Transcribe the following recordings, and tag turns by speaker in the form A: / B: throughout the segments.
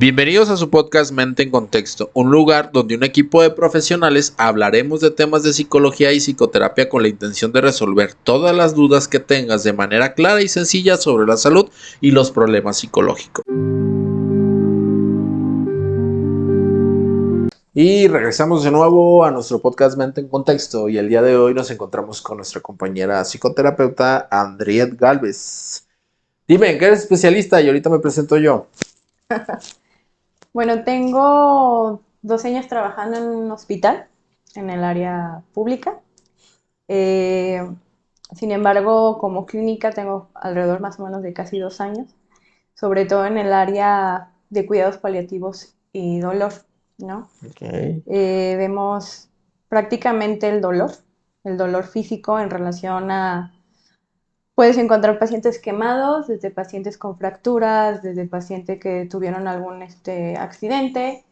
A: Bienvenidos a su podcast Mente en Contexto, un lugar donde un equipo de profesionales hablaremos de temas de psicología y psicoterapia con la intención de resolver todas las dudas que tengas de manera clara y sencilla sobre la salud y los problemas psicológicos. Y regresamos de nuevo a nuestro podcast Mente en Contexto y el día de hoy nos encontramos con nuestra compañera psicoterapeuta Andriette Galvez. Dime, ¿en qué eres especialista? Y ahorita me presento yo.
B: Bueno, tengo 12 años trabajando en un hospital, en el área pública. Eh, Sin embargo, como clínica tengo alrededor más o menos de casi 2 años, sobre todo en el área de cuidados paliativos y dolor, ¿no?
A: Okay.
B: Vemos prácticamente el dolor físico en relación a. Puedes encontrar pacientes quemados, desde pacientes con fracturas, desde pacientes que tuvieron algún accidente,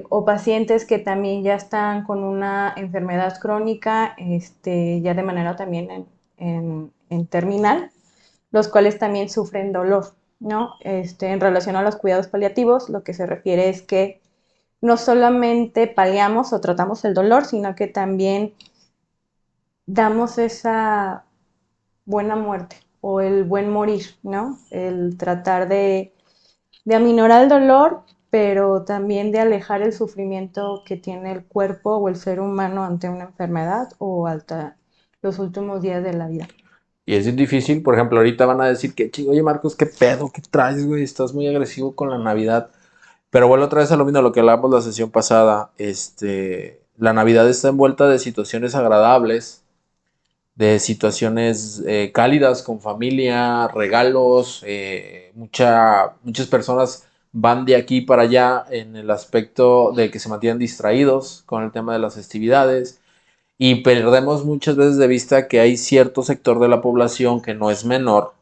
B: o pacientes que también ya están con una enfermedad crónica, ya de manera también en terminal, los cuales también sufren dolor, ¿no? En relación a los cuidados paliativos, lo que se refiere es que no solamente paliamos o tratamos el dolor, sino que también damos esa buena muerte o el buen morir, ¿no? El tratar de aminorar el dolor, pero también de alejar el sufrimiento que tiene el cuerpo o el ser humano ante una enfermedad o hasta los últimos días de la vida.
A: Y es difícil, por ejemplo, ahorita van a decir que, oye Marcos, ¿qué pedo? ¿Qué traes, güey? Estás muy agresivo con la Navidad. Pero vuelvo otra vez a lo mismo, a lo que hablábamos la sesión pasada. La Navidad está envuelta de situaciones agradables, de situaciones cálidas con familia, regalos. Muchas personas van de aquí para allá en el aspecto de que se mantienen distraídos con el tema de las festividades. Y perdemos muchas veces de vista que hay cierto sector de la población que no es menor.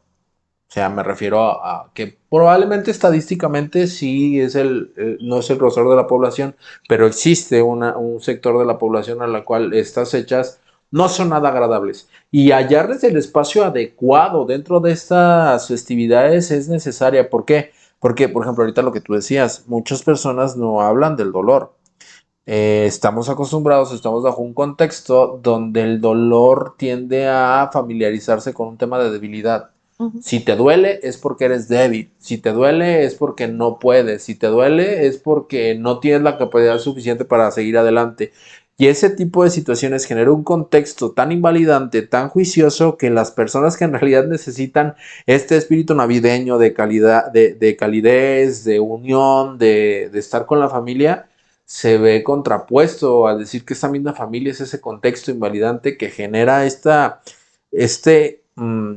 A: O sea, me refiero a que probablemente estadísticamente sí es no es el grosor de la población, pero existe un sector de la población a la cual estas fechas no son nada agradables. Y hallarles el espacio adecuado dentro de estas festividades es necesaria. ¿Por qué? Porque, por ejemplo, ahorita lo que tú decías, muchas personas no hablan del dolor. Estamos acostumbrados, estamos bajo un contexto donde el dolor tiende a familiarizarse con un tema de debilidad.
B: Ujú.
A: Si te duele es porque eres débil, si te duele es porque no puedes, si te duele es porque no tienes la capacidad suficiente para seguir adelante. Y ese tipo de situaciones genera un contexto tan invalidante, tan juicioso, que las personas que en realidad necesitan este espíritu navideño de calidad, de calidez, de unión, de estar con la familia, se ve contrapuesto al decir que esta misma familia es ese contexto invalidante que genera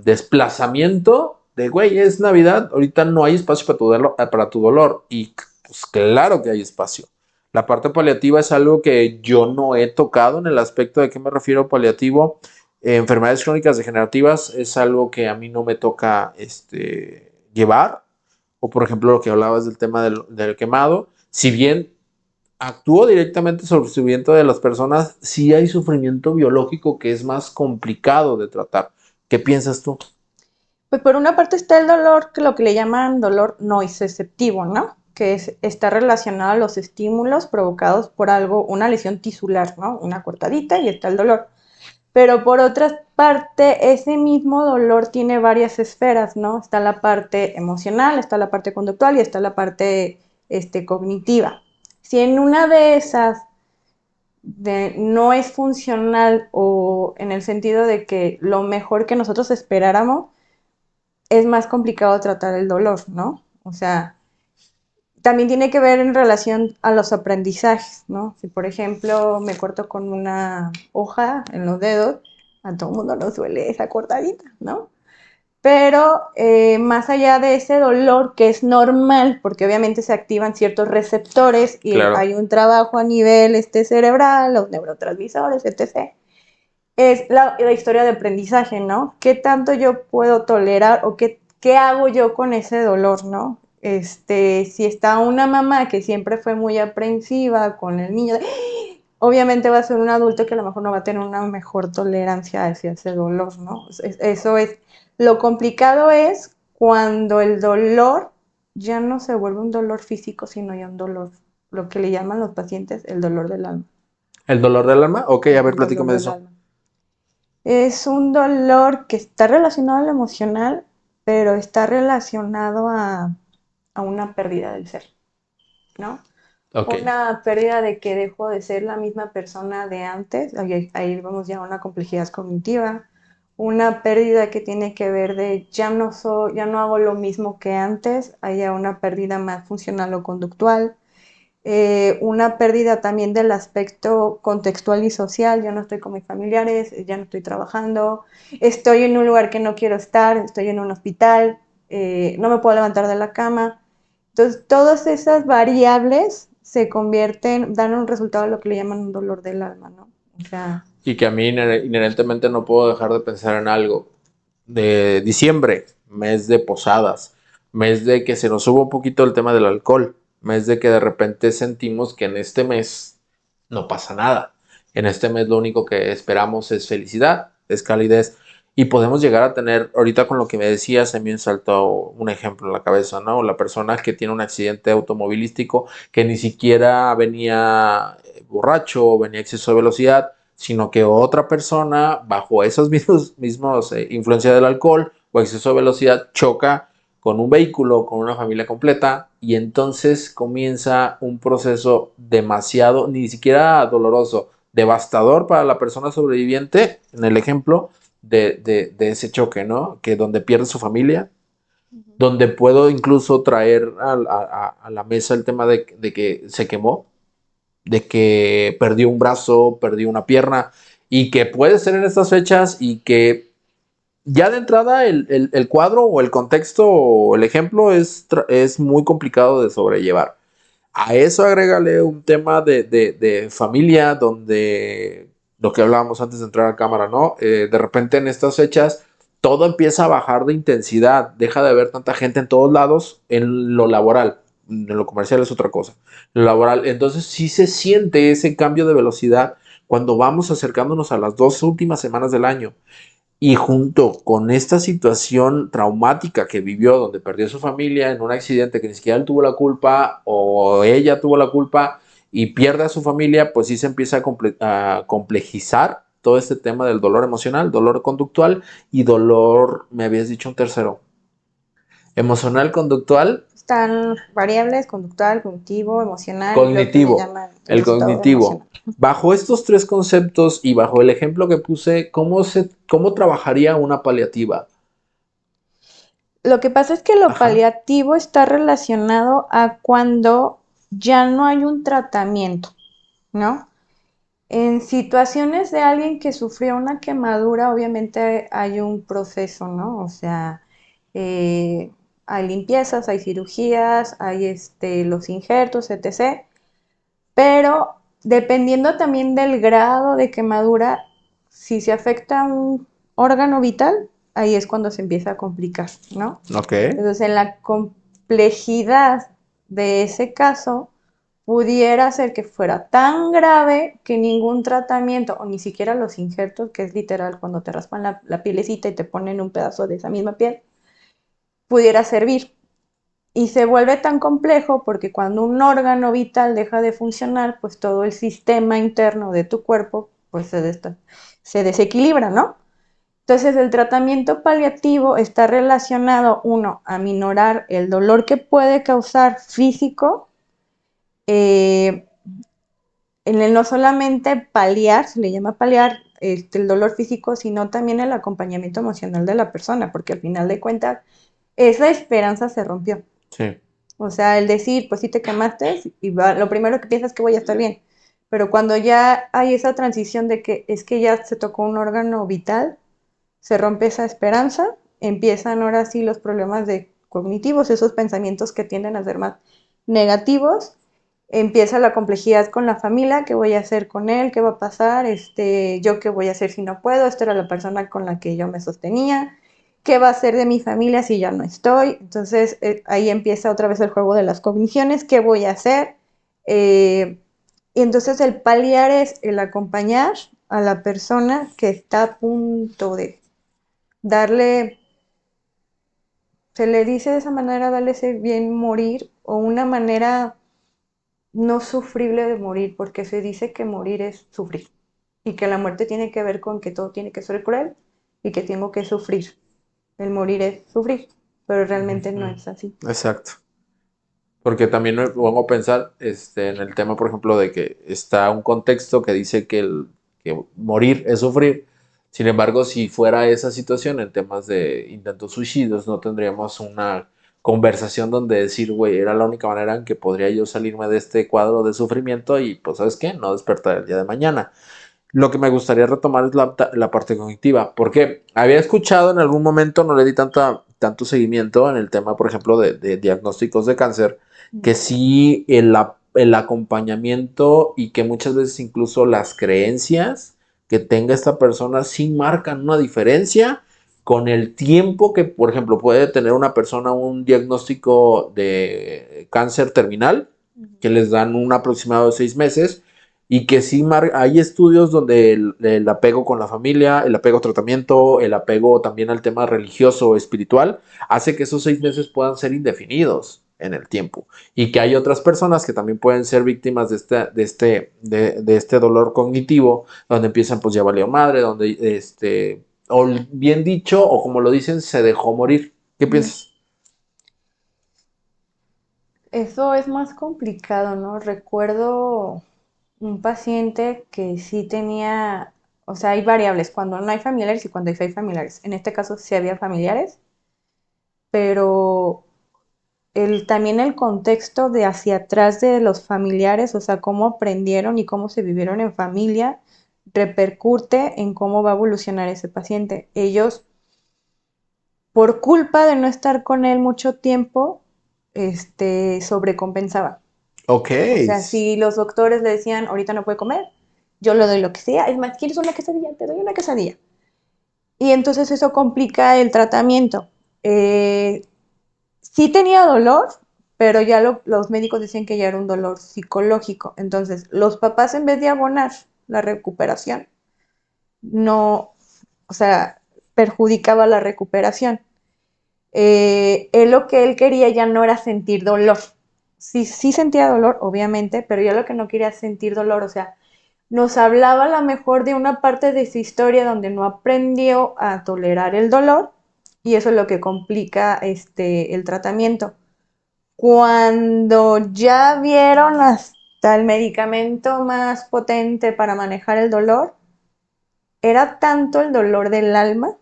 A: desplazamiento de, güey, es Navidad, ahorita no hay espacio para tu dolor. Y pues claro que hay espacio. La parte paliativa es algo que yo no he tocado en el aspecto de qué me refiero paliativo. Enfermedades crónicas degenerativas es algo que a mí no me toca llevar. O por ejemplo lo que hablabas del tema del quemado. Si bien actúo directamente sobre el sufrimiento de las personas, sí hay sufrimiento biológico que es más complicado de tratar. ¿Qué piensas tú?
B: Pues por una parte está el dolor, que lo que le llaman dolor nociceptivo, ¿no? Está relacionado a los estímulos provocados por algo, una lesión tisular, ¿no? Una cortadita y está el dolor. Pero por otra parte, ese mismo dolor tiene varias esferas, ¿no? Está la parte emocional, está la parte conductual y está la parte cognitiva. Si en una de esas no es funcional o en el sentido de que lo mejor que nosotros esperáramos, es más complicado tratar el dolor, ¿no? O sea, también tiene que ver en relación a los aprendizajes, ¿no? Si por ejemplo me corto con una hoja en los dedos, a todo el mundo nos duele esa cortadita, ¿no? Pero más allá de ese dolor que es normal, porque obviamente se activan ciertos receptores y
A: Claro.
B: hay un trabajo a nivel cerebral, los neurotransmisores, etc. Es la historia de aprendizaje, ¿no? ¿Qué tanto yo puedo tolerar o qué hago yo con ese dolor, ¿no? Si está una mamá que siempre fue muy aprensiva con el niño, obviamente va a ser un adulto que a lo mejor no va a tener una mejor tolerancia hacia ese dolor, ¿no? Eso es, lo complicado es cuando el dolor ya no se vuelve un dolor físico, sino ya un dolor, lo que le llaman los pacientes el dolor del alma.
A: ¿El dolor del alma? Ok, a ver,
B: El dolor
A: platícame de
B: del
A: eso.
B: alma. Es un dolor que está relacionado a lo emocional, pero está relacionado a una pérdida del ser, ¿no?
A: Ok,
B: Una pérdida de que dejo de ser la misma persona de antes, ahí vamos ya a una complejidad cognitiva, una pérdida que tiene que ver de ya no hago lo mismo que antes, hay ya una pérdida más funcional o conductual, una pérdida también del aspecto contextual y social, ya no estoy con mis familiares, ya no estoy trabajando, estoy en un lugar que no quiero estar, estoy en un hospital, no me puedo levantar de la cama. Entonces, todas esas variables se convierten, dan un resultado de lo que le llaman un dolor del alma, ¿no? O sea,
A: y que a mí inherentemente no puedo dejar de pensar en algo. De diciembre, mes de posadas, mes de que se nos suba un poquito el tema del alcohol, mes de que de repente sentimos que en este mes no pasa nada. En este mes lo único que esperamos es felicidad, es calidez. Y podemos llegar a tener, ahorita con lo que me decías, se me saltó un ejemplo en la cabeza, ¿no? La persona que tiene un accidente automovilístico que ni siquiera venía borracho o venía a exceso de velocidad, sino que otra persona, bajo esos mismos influencia del alcohol o exceso de velocidad, choca con un vehículo, con una familia completa, y entonces comienza un proceso demasiado, ni siquiera doloroso, devastador para la persona sobreviviente, en el ejemplo de ese choque, ¿no? Que donde pierde su familia, donde puedo incluso traer a la mesa el tema de que se quemó, de que perdió un brazo, perdió una pierna, y que puede ser en estas fechas y que ya de entrada el cuadro o el contexto o el ejemplo es muy complicado de sobrellevar. A eso agrégale un tema de familia donde lo que hablábamos antes de entrar a cámara, ¿no? De repente en estas fechas todo empieza a bajar de intensidad, deja de haber tanta gente en todos lados en lo laboral, en lo comercial es otra cosa, en lo laboral, entonces sí se siente ese cambio de velocidad cuando vamos acercándonos a las 2 últimas semanas del año. Y junto con esta situación traumática que vivió, donde perdió a su familia en un accidente que ni siquiera él tuvo la culpa o ella tuvo la culpa y pierde a su familia, pues sí se empieza a complejizar todo este tema del dolor emocional, dolor conductual y dolor, me habías dicho un tercero, emocional, conductual,
B: están variables, conductual, cognitivo, emocional y lo que le
A: cognitivo,
B: llaman el
A: el
B: resultado
A: cognitivo.
B: emocional.
A: Bajo estos tres conceptos y bajo el ejemplo que puse, ¿cómo trabajaría una paliativa?
B: Lo que pasa es que lo
A: Ajá.
B: paliativo está relacionado a cuando ya no hay un tratamiento, ¿no? En situaciones de alguien que sufrió una quemadura, obviamente hay un proceso, ¿no? O sea, eh, hay limpiezas, hay cirugías, hay los injertos, etc. Pero dependiendo también del grado de quemadura, si se afecta un órgano vital, ahí es cuando se empieza a complicar, ¿no?
A: Ok.
B: Entonces, en la complejidad de ese caso, pudiera ser que fuera tan grave que ningún tratamiento, o ni siquiera los injertos, que es literal cuando te raspan la pielecita y te ponen un pedazo de esa misma piel, pudiera servir. Y se vuelve tan complejo porque cuando un órgano vital deja de funcionar, pues todo el sistema interno de tu cuerpo pues se desequilibra, ¿no? Entonces el tratamiento paliativo está relacionado, uno, a minorar el dolor que puede causar físico, eh, en el no solamente paliar, se le llama paliar el dolor físico, sino también el acompañamiento emocional de la persona, porque al final de cuentas esa esperanza se rompió.
A: Sí.
B: O sea, el decir, pues sí te quemaste y lo primero que piensas es que voy a estar bien. Pero cuando ya hay esa transición de que es que ya se tocó un órgano vital, se rompe esa esperanza, empiezan ahora sí los problemas de cognitivos, esos pensamientos que tienden a ser más negativos, empieza la complejidad con la familia, qué voy a hacer con él, qué va a pasar, yo qué voy a hacer si no puedo, esta era la persona con la que yo me sostenía, qué va a hacer de mi familia si ya no estoy, entonces ahí empieza otra vez el juego de las cogniciones, qué voy a hacer, y entonces el paliar es el acompañar a la persona que está a punto de darle se le dice de esa manera, vale ese bien morir, o una manera no sufrible de morir, porque se dice que morir es sufrir y que la muerte tiene que ver con que todo tiene que ser cruel y que tengo que sufrir. El morir es sufrir, pero realmente no
A: Ujú.
B: es así.
A: Exacto. Porque también me pongo a pensar en el tema, por ejemplo, de que está un contexto que dice que morir es sufrir. Sin embargo, si fuera esa situación en temas de intentos suicidios, no tendríamos una conversación donde decir, güey, era la única manera en que podría yo salirme de este cuadro de sufrimiento y, pues, ¿sabes qué? No despertar el día de mañana. Lo que me gustaría retomar es la parte cognitiva, porque había escuchado en algún momento, no le di tanto seguimiento en el tema, por ejemplo, de diagnósticos de cáncer, que sí el acompañamiento y que muchas veces incluso las creencias que tenga esta persona sí marcan una diferencia con el tiempo que, por ejemplo, puede tener una persona un diagnóstico de cáncer terminal, que les dan un aproximado de 6 meses, y que sí hay estudios donde el apego con la familia, el apego a tratamiento, el apego también al tema religioso o espiritual, hace que esos 6 meses puedan ser indefinidos en el tiempo. Y que hay otras personas que también pueden ser víctimas de este dolor cognitivo, donde empiezan, pues ya valió madre, donde, o bien dicho, o como lo dicen, se dejó morir. ¿Qué piensas?
B: Eso es más complicado, ¿no? Recuerdo un paciente que sí tenía, o sea, hay variables, cuando no hay familiares y cuando sí hay familiares. En este caso sí había familiares, pero también el contexto de hacia atrás de los familiares, o sea, cómo aprendieron y cómo se vivieron en familia, repercute en cómo va a evolucionar ese paciente. Ellos, por culpa de no estar con él mucho tiempo, sobrecompensaban.
A: Ok.
B: O sea, si los doctores le decían, ahorita no puede comer, yo le doy lo que sea. Es más, ¿quieres una quesadilla? Te doy una quesadilla. Y entonces eso complica el tratamiento. Sí tenía dolor, pero ya los médicos decían que ya era un dolor psicológico. Entonces, los papás en vez de abonar la recuperación, no, o sea, perjudicaba la recuperación. Él lo que él quería ya no era sentir dolor. Sí, sí sentía dolor, obviamente, pero ya lo que no quería sentir dolor, o sea, nos hablaba a lo mejor de una parte de su historia donde no aprendió a tolerar el dolor y eso es lo que complica el tratamiento. Cuando ya vieron hasta el medicamento más potente para manejar el dolor, era tanto el dolor del alma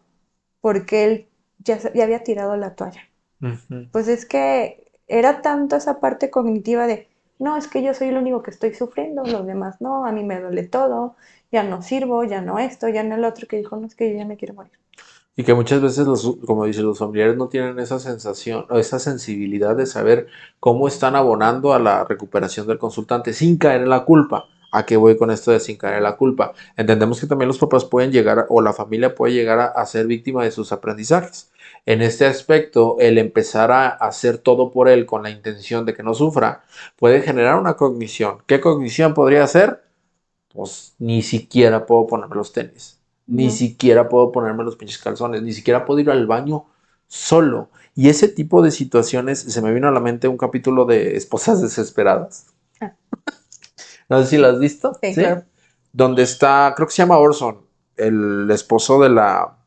B: porque él ya había tirado la toalla.
A: Ujú.
B: Pues es que era tanto esa parte cognitiva de, no, es que yo soy el único que estoy sufriendo, los demás no, a mí me duele todo, ya no sirvo, ya no esto, ya no el otro, que dijo, no, es que yo ya me quiero morir.
A: Y que muchas veces, como dice, los familiares no tienen esa sensación o esa sensibilidad de saber cómo están abonando a la recuperación del consultante sin caer en la culpa. ¿A qué voy con esto de sin caer en la culpa? Entendemos que también los papás pueden llegar o la familia puede llegar a ser víctima de sus aprendizajes. En este aspecto, el empezar a hacer todo por él con la intención de que no sufra puede generar una cognición. ¿Qué cognición podría ser? Pues ni siquiera puedo ponerme los tenis, ni
B: Ujú.
A: siquiera puedo ponerme los pinches calzones, ni siquiera puedo ir al baño solo. Y ese tipo de situaciones, se me vino a la mente un capítulo de Esposas Desesperadas.
B: Ah,
A: No sé si lo has visto,
B: sí,
A: ¿sí?
B: claro.
A: Donde está, creo que se llama Orson, el esposo de la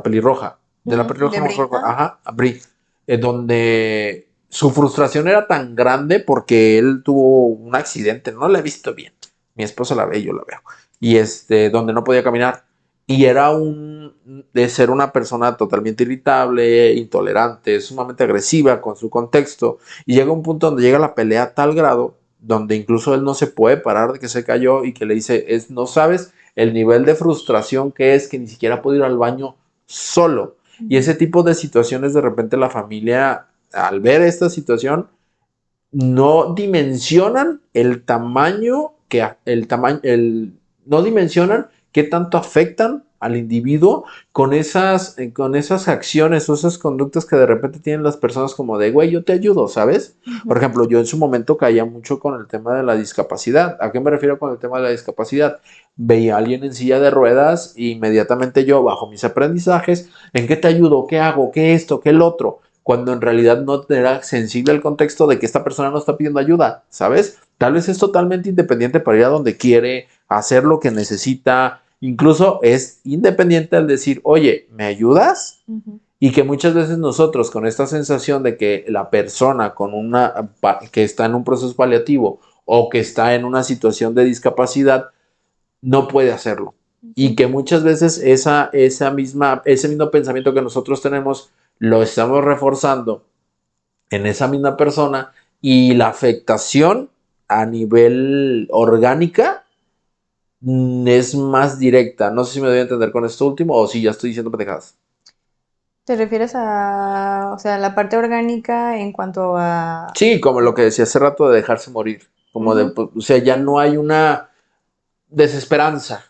A: pelirroja. De la
B: Ujú,
A: pelirroja
B: de
A: no me
B: Brie.
A: acuerdo,
B: Ajá.
A: ajá, Brie. Donde su frustración era tan grande porque él tuvo un accidente, no la he visto bien. Mi esposa la ve, yo la veo. Y donde no podía caminar. Y era de ser una persona totalmente irritable, intolerante, sumamente agresiva con su contexto. Y llega un punto donde llega la pelea a tal grado donde incluso él no se puede parar de que se cayó y que le dice, no sabes el nivel de frustración que es que ni siquiera puede ir al baño solo. Y
B: Ujú.
A: ese tipo de situaciones, de repente la familia, al ver esta situación, no dimensionan el tamaño no dimensionan qué tanto afectan al individuo con esas acciones o esas conductas que de repente tienen las personas como de, güey, yo te ayudo, ¿sabes? Por
B: Ujú.
A: ejemplo, yo en su momento caía mucho con el tema de la discapacidad. ¿A qué me refiero con el tema de la discapacidad? Veía a alguien en silla de ruedas e inmediatamente yo, bajo mis aprendizajes, ¿en qué te ayudo? ¿Qué hago? ¿Qué esto? ¿Qué el otro? cuando en realidad no era sensible al contexto de que esta persona no está pidiendo ayuda, ¿sabes? Tal vez es totalmente independiente para ir a donde quiere, hacer lo que necesita, incluso es independiente al decir, oye, ¿me ayudas?
B: Ujú.
A: Y que muchas veces nosotros con esta sensación de que la persona que está en un proceso paliativo o que está en una situación de discapacidad no puede hacerlo. Y
B: Sí.
A: que muchas veces ese mismo pensamiento que nosotros tenemos lo estamos reforzando en esa misma persona y la afectación a nivel orgánica es más directa. No sé si me doy a entender con esto último o si ya estoy diciendo pendejadas.
B: ¿Te refieres a, o sea, la parte orgánica en cuanto a...
A: Sí, como lo que decía hace rato de dejarse morir. Como de,
B: Ujú.
A: pues, o sea, ya
B: Sí.
A: no hay una desesperanza.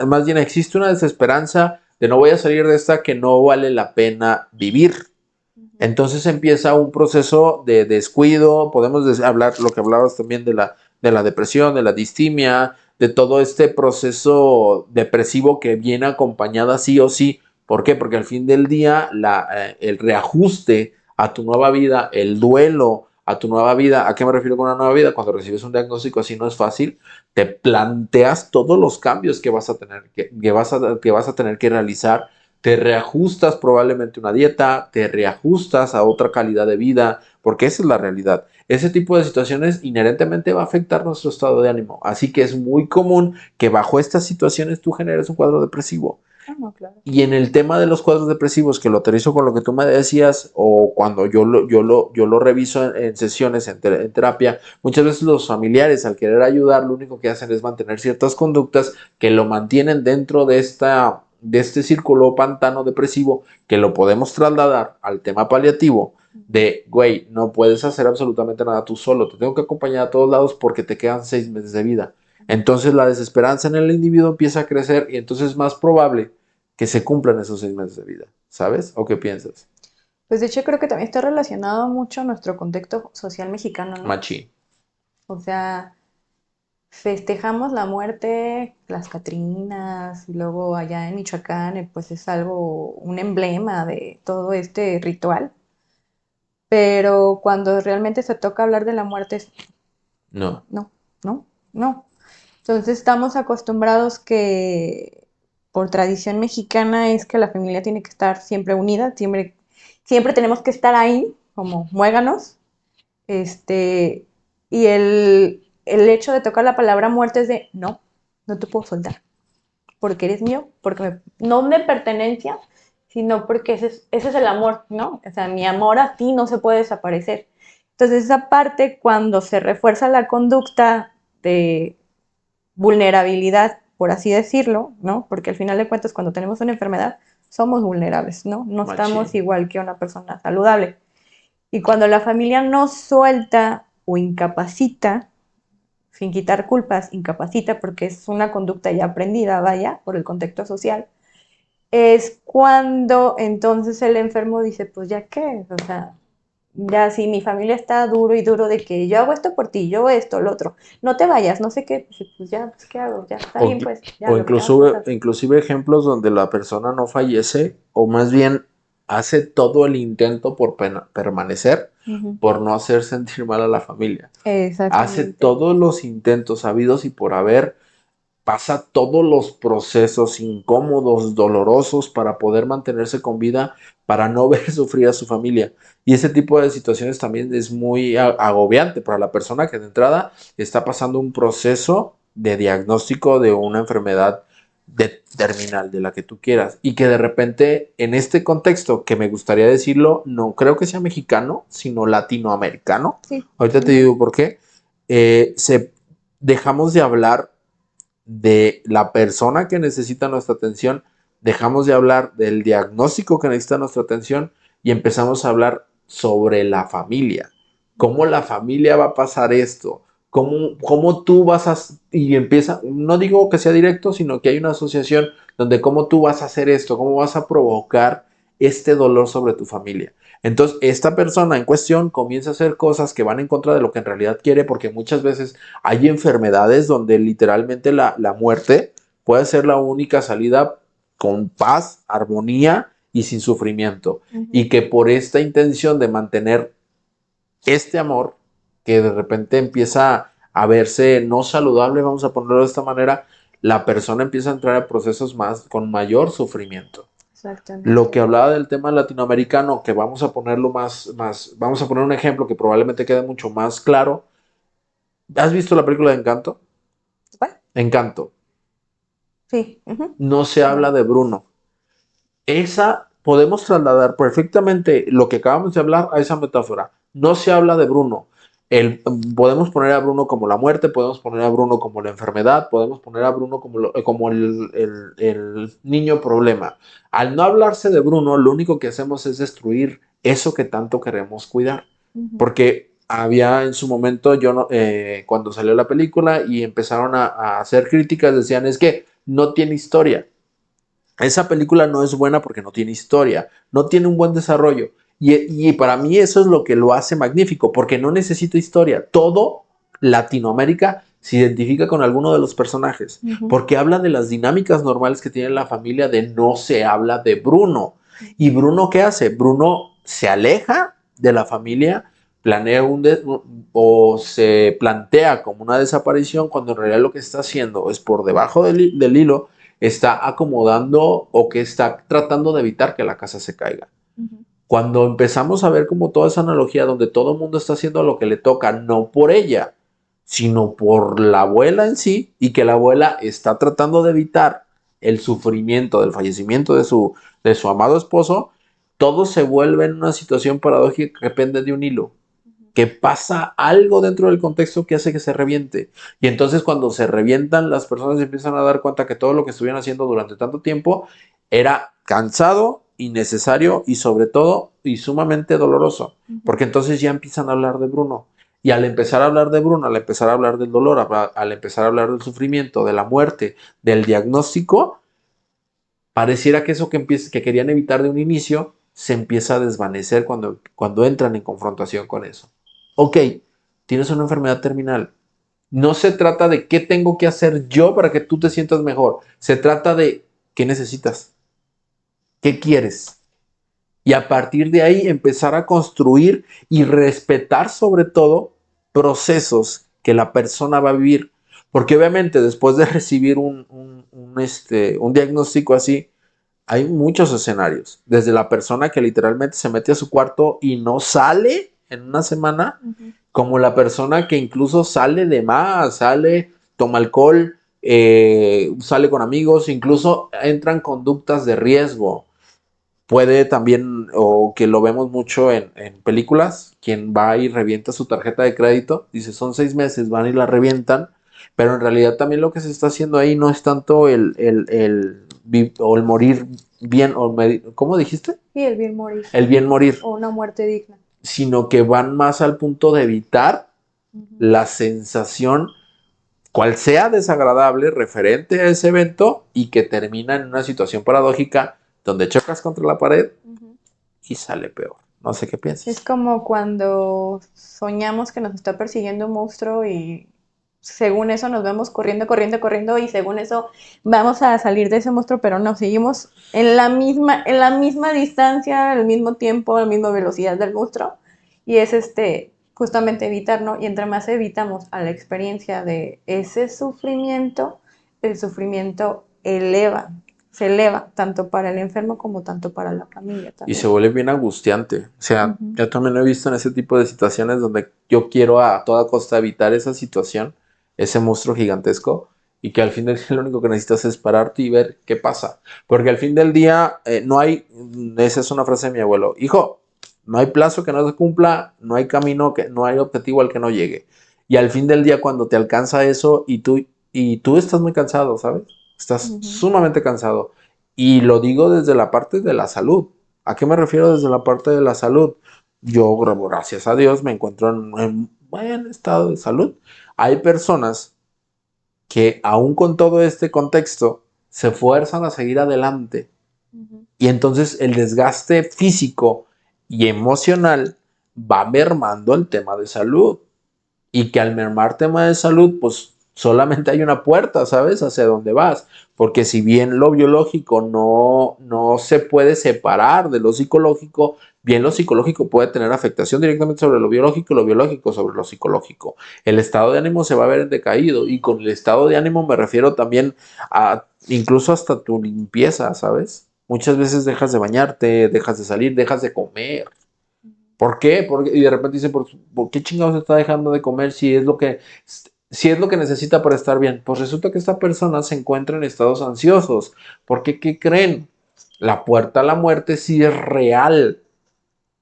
A: Más bien existe una desesperanza de no voy a salir de esta que no vale la pena vivir.
B: Ujú.
A: Entonces empieza un proceso de descuido, podemos hablar lo que hablabas también de la depresión, de la distimia, de todo este proceso depresivo que viene acompañada sí o sí. ¿Por qué? Porque al fin del día el reajuste a tu nueva vida, el duelo a tu nueva vida, ¿a qué me refiero con una nueva vida? Cuando recibes un diagnóstico así no es fácil, te planteas todos los cambios que vas a tener que vas a tener que realizar, te reajustas probablemente una dieta, te reajustas a otra calidad de vida, porque esa es la realidad. Ese tipo de situaciones inherentemente va a afectar nuestro estado de ánimo, así que es muy común que bajo estas situaciones tú generes un cuadro depresivo.
B: Ah, no, claro.
A: Y en el tema de los cuadros depresivos, que lo aterrizo con lo que tú me decías, o cuando yo lo reviso en sesiones, en terapia, muchas veces los familiares al querer ayudar, lo único que hacen es mantener ciertas conductas que lo mantienen dentro de este círculo pantano depresivo, que lo podemos trasladar al tema paliativo, de, güey, no puedes hacer absolutamente nada tú solo, te tengo que acompañar a todos lados porque te quedan 6 meses de vida. Entonces la desesperanza en el individuo empieza a crecer y entonces es más probable que se cumplan esos 6 meses de vida, ¿sabes? ¿O qué piensas?
B: Pues de hecho creo que también está relacionado mucho a nuestro contexto social mexicano, ¿no?
A: Machi.
B: O sea, festejamos la muerte, las Catrinas, y luego allá en Michoacán, pues es algo, un emblema de todo este ritual. Pero cuando realmente se toca hablar de la muerte,
A: No.
B: no, no, no. Entonces estamos acostumbrados que por tradición mexicana es que la familia tiene que estar siempre unida, siempre, siempre tenemos que estar ahí como muéganos. Este, y el hecho de tocar la palabra muerte es de no, no te puedo soltar, porque eres mío, porque no me pertenencia, sino porque ese es el amor, ¿no? O sea, mi amor a ti no se puede desaparecer. Entonces esa parte cuando se refuerza la conducta de vulnerabilidad, por así decirlo, ¿no? Porque al final de cuentas cuando tenemos una enfermedad somos vulnerables, ¿no? No estamos
A: Machín.
B: igual que una persona saludable. Y cuando la familia no suelta o incapacita, sin quitar culpas, incapacita porque es una conducta ya aprendida, vaya, por el contexto social, es cuando entonces el enfermo dice, pues ya qué, o sea, ya si mi familia está duro y duro de que yo hago esto por ti, yo esto, lo otro, no te vayas, no sé qué, pues ya, pues qué hago, ya está
A: O,
B: bien, pues ya
A: o
B: lo que tengas que pasar.
A: inclusive ejemplos donde la persona no fallece o más bien hace todo el intento por permanecer
B: Ujú.
A: por no hacer sentir mal a la familia. Hace
B: Exactamente.
A: todos los intentos habidos y por haber, pasa todos los procesos incómodos, dolorosos para poder mantenerse con vida, para no ver sufrir a su familia. Y ese tipo de situaciones también es muy agobiante para la persona que de entrada está pasando un proceso de diagnóstico de una enfermedad terminal, de la que tú quieras, y que de repente en este contexto, que me gustaría decirlo, no creo que sea mexicano, sino latinoamericano,
B: Sí.
A: ahorita te
B: Ujú.
A: digo por qué, dejamos de hablar de la persona que necesita nuestra atención, dejamos de hablar del diagnóstico que necesita nuestra atención y empezamos a hablar sobre la familia. ¿Cómo la familia va a pasar esto? ¿Cómo tú vas a... Y empieza, no digo que sea directo, sino que hay una asociación donde cómo tú vas a hacer esto, cómo vas a provocar este dolor sobre tu familia. Entonces, esta persona en cuestión comienza a hacer cosas que van en contra de lo que en realidad quiere, porque muchas veces hay enfermedades donde literalmente la muerte puede ser la única salida con paz, armonía y sin sufrimiento.
B: Ujú.
A: Y que por esta intención de mantener este amor, que de repente empieza a verse no saludable, vamos a ponerlo de esta manera, la persona empieza a entrar a procesos con mayor sufrimiento. Lo que
B: Exactamente.
A: hablaba del tema latinoamericano, que vamos a ponerlo vamos a poner un ejemplo que probablemente quede mucho más claro. ¿Has visto la película de Encanto?
B: ¿Cuál?
A: Encanto.
B: Sí. Ujú.
A: No se habla
B: No.
A: de Bruno. Esa podemos trasladar perfectamente lo que acabamos de hablar a esa metáfora. No se habla de Bruno. Podemos poner a Bruno como la muerte, podemos poner a Bruno como la enfermedad, podemos poner a Bruno como el niño problema. Al no hablarse de Bruno, lo único que hacemos es destruir eso que tanto queremos cuidar.
B: Ujú.
A: Porque había en su momento, yo no, cuando salió la película y empezaron a hacer críticas, decían es que no tiene historia. Esa película no es buena porque no tiene historia, no tiene un buen desarrollo. Y para mí eso es lo que lo hace magnífico, porque no necesita historia. Todo Latinoamérica se identifica con alguno de los personajes,
B: Ujú.
A: porque habla de las dinámicas normales que tiene la familia de no se habla de Bruno. ¿Y Bruno qué hace? Bruno se aleja de la familia, planea o se plantea como una desaparición cuando en realidad lo que está haciendo es por debajo del hilo está acomodando o que está tratando de evitar que la casa se caiga.
B: Ujú.
A: Cuando empezamos a ver como toda esa analogía donde todo el mundo está haciendo lo que le toca, no por ella, sino por la abuela en sí, y que la abuela está tratando de evitar el sufrimiento del fallecimiento de su amado esposo, todo se vuelve en una situación paradójica que depende de un hilo, que pasa algo dentro del contexto que hace que se reviente. Y entonces cuando se revientan, las personas empiezan a dar cuenta que todo lo que estuvieron haciendo durante tanto tiempo era cansado, innecesario y sobre todo y sumamente doloroso.
B: Ujú.
A: Porque entonces ya empiezan a hablar de Bruno. Y al empezar a hablar de Bruno, al empezar a hablar del dolor, al empezar a hablar del sufrimiento, de la muerte, del diagnóstico, pareciera que eso que querían evitar de un inicio se empieza a desvanecer cuando entran en confrontación con eso. Ok, tienes una enfermedad terminal. No se trata de qué tengo que hacer yo para que tú te sientas mejor. Se trata de qué necesitas, qué quieres. Y a partir de ahí empezar a construir y respetar sobre todo procesos que la persona va a vivir. Porque obviamente después de recibir un diagnóstico así, hay muchos escenarios. Desde la persona que literalmente se mete a su cuarto y no sale en una semana,
B: Ujú.
A: como la persona que incluso sale de más, sale, toma alcohol, sale con amigos, incluso entran conductas de riesgo. Puede también, o que lo vemos mucho en películas, quien va y revienta su tarjeta de crédito, dice son 6 meses, van y la revientan, pero en realidad también lo que se está haciendo ahí no es tanto o el morir bien, ¿cómo dijiste?
B: Y el bien morir.
A: El bien morir,
B: O una muerte digna.
A: sino que van más al punto de evitar
B: Ujú.
A: la sensación, cual sea desagradable, referente a ese evento y que termina en una situación paradójica donde chocas contra la pared
B: Ujú.
A: y sale peor. No sé qué
B: Es
A: piensas.
B: como cuando soñamos que nos está persiguiendo un monstruo y según eso nos vemos corriendo, corriendo, corriendo y según eso vamos a salir de ese monstruo, pero no, seguimos en la misma distancia, al mismo tiempo, a la misma velocidad del monstruo y es justamente evitar, ¿no? Y entre más evitamos a la experiencia de ese sufrimiento, el sufrimiento se eleva tanto para el enfermo como tanto para la familia
A: Y se
B: también.
A: vuelve bien angustiante. O sea,
B: Ujú.
A: yo también lo he visto en ese tipo de situaciones donde yo quiero a toda costa evitar esa situación, ese monstruo gigantesco, y que al fin del día lo único que necesitas es pararte y ver qué pasa. Porque al fin del día no hay, esa es una frase de mi abuelo, hijo, no hay plazo que no se cumpla, no hay camino, no hay objetivo al que no llegue. Y al fin del día cuando te alcanza eso y tú estás muy cansado, ¿sabes? Estás
B: Ujú.
A: sumamente cansado. Y lo digo desde la parte de la salud. ¿A qué me refiero desde la parte de la salud? Yo, gracias a Dios, me encuentro en buen estado de salud. Hay personas que aún con todo este contexto se fuerzan a seguir adelante
B: Ujú.
A: y entonces el desgaste físico y emocional va mermando el tema de salud y que al mermar tema de salud, pues Solamente hay una puerta, ¿sabes? Hacia dónde vas. Porque si bien lo biológico no se puede separar de lo psicológico, bien lo psicológico puede tener afectación directamente sobre lo biológico y lo biológico sobre lo psicológico. El estado de ánimo se va a ver en decaído y con el estado de ánimo me refiero también a incluso hasta tu limpieza, ¿sabes? Muchas veces dejas de bañarte, dejas de salir, dejas de comer. ¿Por qué? Y de repente dice, ¿por qué chingados está dejando de comer si es lo que necesita para estar bien? Pues resulta que esta persona se encuentra en estados ansiosos. ¿Por qué? ¿Qué creen? La puerta a la muerte sí es real.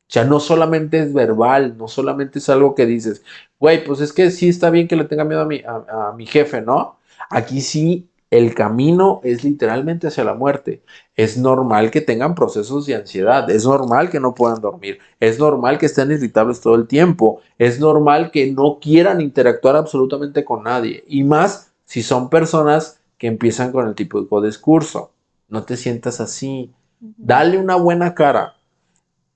A: O sea, no solamente es verbal, no solamente es algo que dices, güey, pues es que sí está bien que le tenga miedo a mi jefe, ¿no? Aquí sí, el camino es literalmente hacia la muerte. Es normal que tengan procesos de ansiedad, es normal que no puedan dormir, es normal que estén irritables todo el tiempo, es normal que no quieran interactuar absolutamente con nadie. Y más si son personas que empiezan con el típico discurso. No te sientas así.
B: Ujú.
A: Dale una buena cara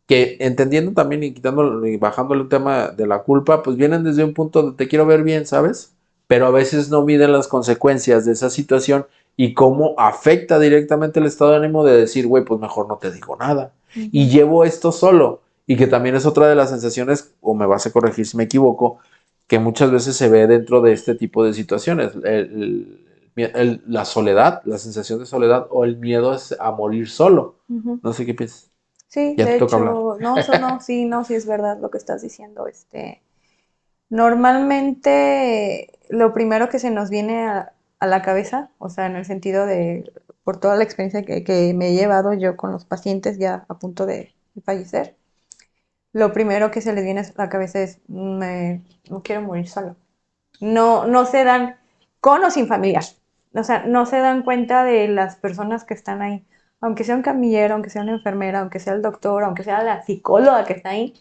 A: que entendiendo también y quitándolo y bajándole el tema de la culpa, pues vienen desde un punto de te quiero ver bien, ¿sabes? Pero a veces no miden las consecuencias de esa situación y cómo afecta directamente el estado de ánimo de decir, güey, pues mejor no te digo nada. Y
B: Ujú.
A: llevo esto solo. Y que también es otra de las sensaciones, o me vas a corregir si me equivoco, que muchas veces se ve dentro de este tipo de situaciones. La soledad, la sensación de soledad o el miedo a morir solo.
B: Ujú.
A: No sé qué piensas.
B: Sí,
A: Ya
B: de
A: te toca hablar.
B: hecho, no, eso no, sí, no, sí es verdad lo que estás diciendo. Normalmente lo primero que se nos viene a la cabeza, o sea, en el sentido de, por toda la experiencia que me he llevado yo con los pacientes ya a punto de fallecer, lo primero que se les viene a la cabeza es, no quiero morir solo. No, no se dan, con o sin familiar, o sea, no se dan cuenta de las personas que están ahí, aunque sea un camillero, aunque sea una enfermera, aunque sea el doctor, aunque sea la psicóloga que está ahí,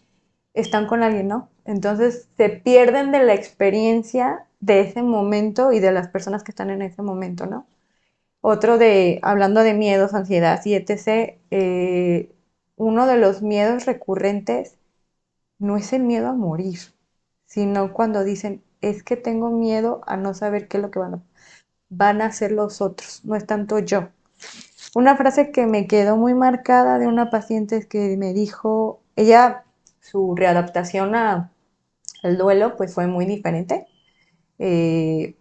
B: están con alguien, ¿no? Entonces se pierden de la experiencia de ese momento y de las personas que están en ese momento, ¿no? Otro hablando de miedos, ansiedad y etc., uno de los miedos recurrentes no es el miedo a morir, sino cuando dicen, es que tengo miedo a no saber qué es lo que van a hacer los otros, no es tanto yo. Una frase que me quedó muy marcada de una paciente es que me dijo, ella, su readaptación al duelo pues fue muy diferente. Eh,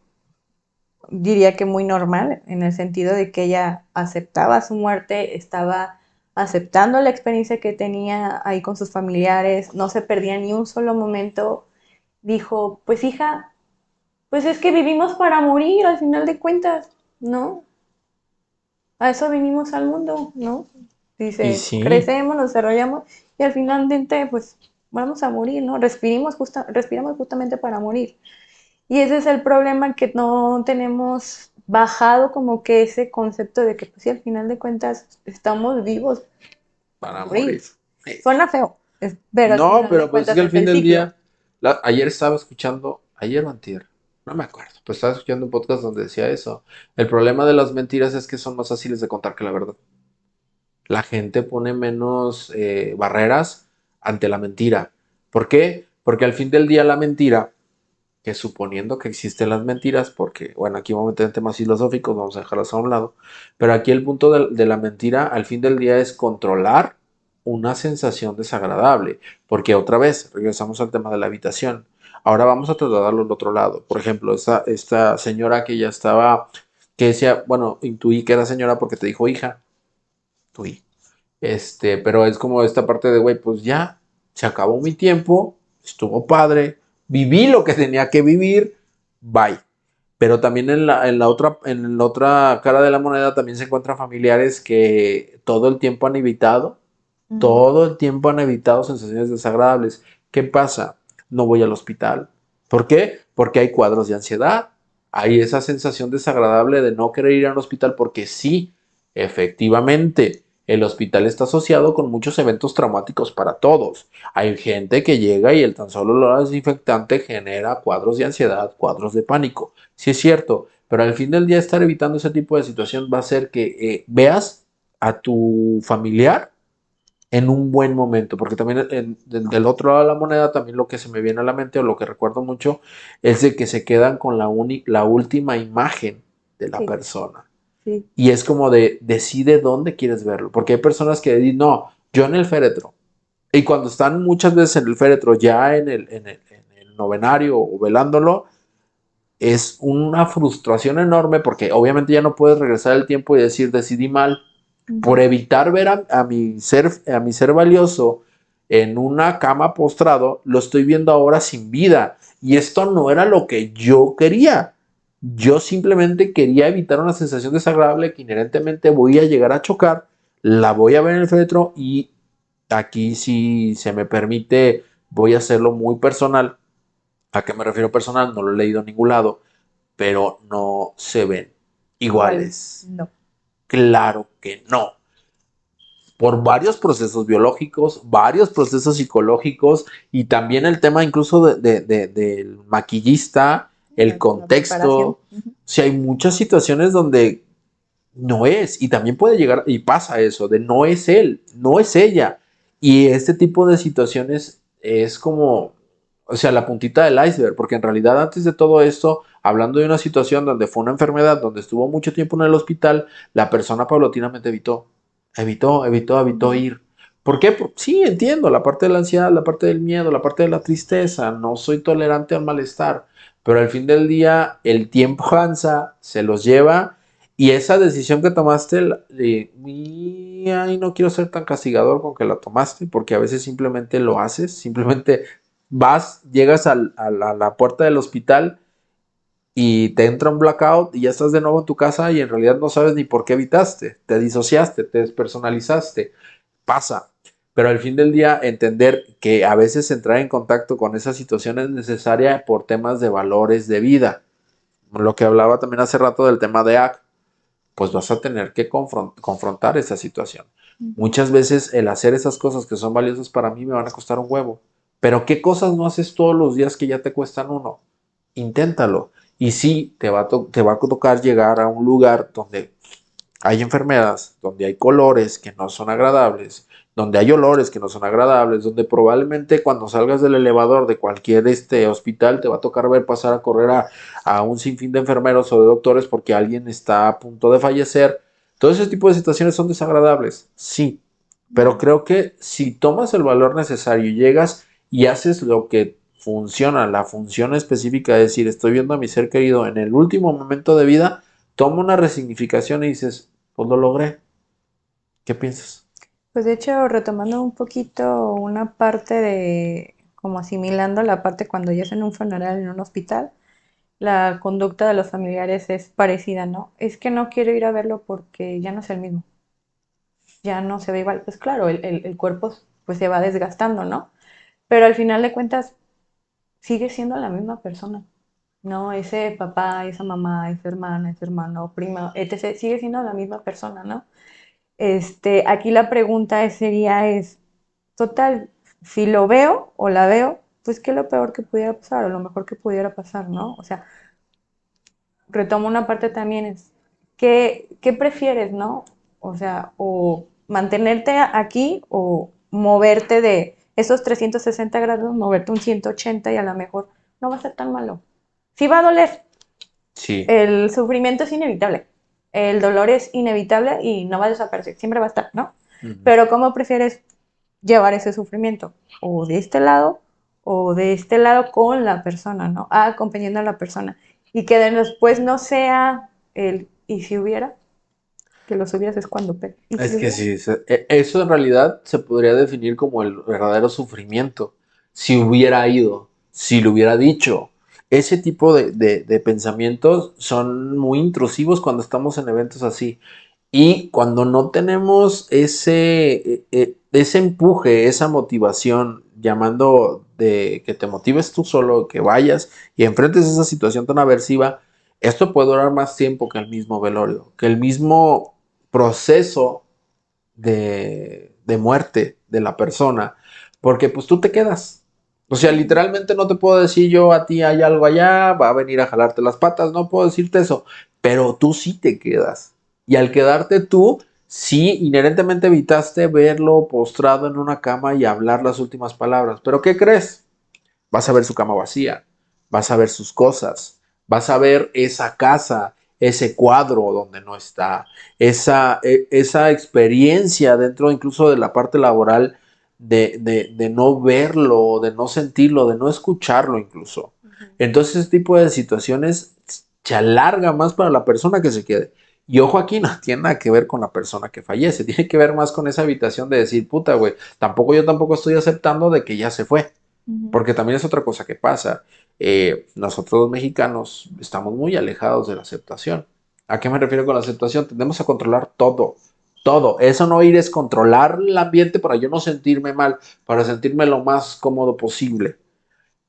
B: Diría que muy normal, en el sentido de que ella aceptaba su muerte, estaba aceptando la experiencia que tenía ahí con sus familiares, no se perdía ni un solo momento. Dijo, pues hija, pues es que vivimos para morir al final de cuentas, ¿no? A eso vinimos al mundo, ¿no?
A: Y
B: Dice,
A: sí,
B: crecemos, nos desarrollamos y al final pues vamos a morir, ¿no? Respiramos justamente para morir. Y ese es el problema, que no tenemos bajado como que ese concepto de que pues sí, al final de cuentas estamos vivos para
A: para
B: morir.
A: morir. Sí.
B: Suena feo, pero al
A: No,
B: final de
A: pero pues es que
B: cuentas
A: al
B: es
A: fin
B: el
A: del
B: ciclo.
A: día, ayer estaba escuchando, ayer o antier, no me acuerdo, pues estaba escuchando un podcast donde decía eso. El problema de las mentiras es que son más fáciles de contar que la verdad. La gente pone menos barreras ante la mentira. ¿Por qué? Porque al fin del día la mentira, que suponiendo que existen las mentiras, porque, bueno, aquí vamos a meter en temas filosóficos, vamos a dejarlas a un lado, pero aquí el punto de la mentira al fin del día es controlar una sensación desagradable, porque otra vez, regresamos al tema de la habitación. Ahora vamos a trasladarlo al otro lado. Por ejemplo, esta señora que ya estaba, que decía, bueno, intuí que era señora porque te dijo hija, intuí. Pero es como esta parte de, güey, pues ya, se acabó mi tiempo, estuvo padre, viví lo que tenía que vivir, bye. Pero también en la otra cara de la moneda también se encuentran familiares que
B: Ujú.
A: todo el tiempo han evitado sensaciones desagradables. ¿Qué pasa? No voy al hospital. ¿Por qué? Porque hay cuadros de ansiedad. Hay esa sensación desagradable de no querer ir al hospital porque sí, efectivamente, el hospital está asociado con muchos eventos traumáticos para todos. Hay gente que llega y el tan solo olor a desinfectante genera cuadros de ansiedad, cuadros de pánico. Sí es cierto, pero al fin del día estar evitando ese tipo de situación va a hacer que veas a tu familiar en un buen momento, porque también del otro lado de la moneda, también lo que se me viene a la mente o lo que recuerdo mucho es de que se quedan con la última imagen de la
B: Sí,
A: persona.
B: sí.
A: Y es como decide dónde quieres verlo, porque hay personas que dicen, no, yo en el féretro. Y cuando están muchas veces en el féretro, ya en el novenario o velándolo, es una frustración enorme porque obviamente ya no puedes regresar el tiempo y decir, decidí mal, por
B: Ujú.
A: evitar ver a mi ser valioso en una cama postrado, lo estoy viendo ahora sin vida. Y esto no era lo que yo quería. Yo simplemente quería evitar una sensación desagradable que inherentemente voy a llegar a chocar, la voy a ver en el féretro y aquí si se me permite voy a hacerlo muy personal. ¿A qué me refiero personal? No lo he leído en ningún lado, pero no se ven
B: Igual,
A: iguales.
B: no.
A: Claro que no, por varios procesos biológicos, varios procesos psicológicos y también el tema incluso del maquillista, el
B: La preparación.
A: contexto.
B: Ujú.
A: Si hay muchas situaciones donde no es, y también puede llegar, y pasa eso, de no es él, no es ella. Y este tipo de situaciones es como, o sea, la puntita del iceberg, porque en realidad antes de todo esto, hablando de una situación donde fue una enfermedad, donde estuvo mucho tiempo en el hospital, la persona paulatinamente evitó
B: Ujú.
A: ir. ¿Por qué? Sí, entiendo, la parte de la ansiedad, la parte del miedo, la parte de la tristeza, no soy tolerante al malestar, pero al fin del día el tiempo avanza, se los lleva y esa decisión que tomaste, ay, no quiero ser tan castigador con que la tomaste, porque a veces simplemente lo haces, simplemente vas, llegas a la puerta del hospital y te entra un blackout y ya estás de nuevo en tu casa y en realidad no sabes ni por qué evitaste, te disociaste, te despersonalizaste, pasa. Pero al fin del día, entender que a veces entrar en contacto con esa situación es necesaria por temas de valores de vida. Lo que hablaba también hace rato del tema de AC, pues vas a tener que confrontar esa situación.
B: Ujú.
A: Muchas veces el hacer esas cosas que son valiosas para mí me van a costar un huevo. Pero ¿qué cosas no haces todos los días que ya te cuestan uno? Inténtalo. Y sí, te va a tocar llegar a un lugar donde hay enfermedades, donde hay colores que no son agradables, donde hay olores que no son agradables, donde probablemente cuando salgas del elevador de cualquier hospital te va a tocar ver pasar a correr a un sinfín de enfermeros o de doctores porque alguien está a punto de fallecer. Todo ese tipo de situaciones son desagradables, sí, pero creo que si tomas el valor necesario y llegas y haces lo que funciona, la función específica de decir, estoy viendo a mi ser querido en el último momento de vida, toma una resignificación y dices, pues lo logré. ¿Qué piensas?
B: Pues de hecho, retomando un poquito una parte de, como asimilando la parte cuando ya es en un funeral en un hospital, la conducta de los familiares es parecida, ¿no? Es que no quiero ir a verlo porque ya no es el mismo, ya no se ve igual. Pues claro, el cuerpo pues se va desgastando, ¿no? Pero al final de cuentas sigue siendo la misma persona, ¿no? Ese papá, esa mamá, esa hermana, ese hermano, prima, etc., sigue siendo la misma persona, ¿no? Aquí la pregunta sería, total, si lo veo o la veo, pues qué es lo peor que pudiera pasar o lo mejor que pudiera pasar, ¿no? O sea, retomo una parte también ¿qué prefieres, no? O sea, o mantenerte aquí o moverte de esos 360 grados, moverte un 180 y a lo mejor no va a ser tan malo. Sí va a doler,
A: Sí.
B: el sufrimiento es inevitable, el dolor es inevitable y no va a desaparecer, siempre va a estar, ¿no?
A: Ujú.
B: Pero ¿cómo prefieres llevar ese sufrimiento? O de este lado con la persona, ¿no? Acompañando a la persona. Y que después no sea el, ¿y si hubiera? Que los hubieras es cuando pega. ¿Y
A: Es
B: si
A: que
B: hubiera?
A: sí, eso en realidad se podría definir como el verdadero sufrimiento. Si hubiera ido, si lo hubiera dicho. Ese tipo de pensamientos son muy intrusivos cuando estamos en eventos así. Y cuando no tenemos ese empuje, esa motivación, llamando de que te motives tú solo, que vayas y enfrentes esa situación tan aversiva, esto puede durar más tiempo que el mismo velorio, que el mismo proceso de muerte de la persona, porque pues tú te quedas. O sea,
B: Ujú.
A: literalmente no te puedo decir yo a ti hay algo allá, va a venir a jalarte las patas, no puedo decirte eso, pero tú sí te quedas. Y al quedarte tú, Sí, inherentemente evitaste verlo postrado en una cama y hablar las últimas palabras. ¿Pero qué crees? Vas a ver su cama vacía, vas a ver sus cosas, vas a ver esa casa, ese cuadro donde no está, esa experiencia dentro incluso de la parte laboral de no verlo, de no sentirlo, de no escucharlo incluso.
B: Ujú.
A: Entonces ese tipo de situaciones se alarga más para la persona que se quede. Y ojo, aquí no tiene nada que ver con la persona que fallece, tiene que ver más con esa habitación de decir, puta, güey, yo tampoco estoy aceptando de que ya se fue.
B: Ujú.
A: Porque también es otra cosa que pasa. Nosotros los mexicanos estamos muy alejados de la aceptación. ¿A qué me refiero con la aceptación? Tendemos a controlar todo, todo. Eso no ir es controlar el ambiente para yo no sentirme mal, para sentirme lo más cómodo posible.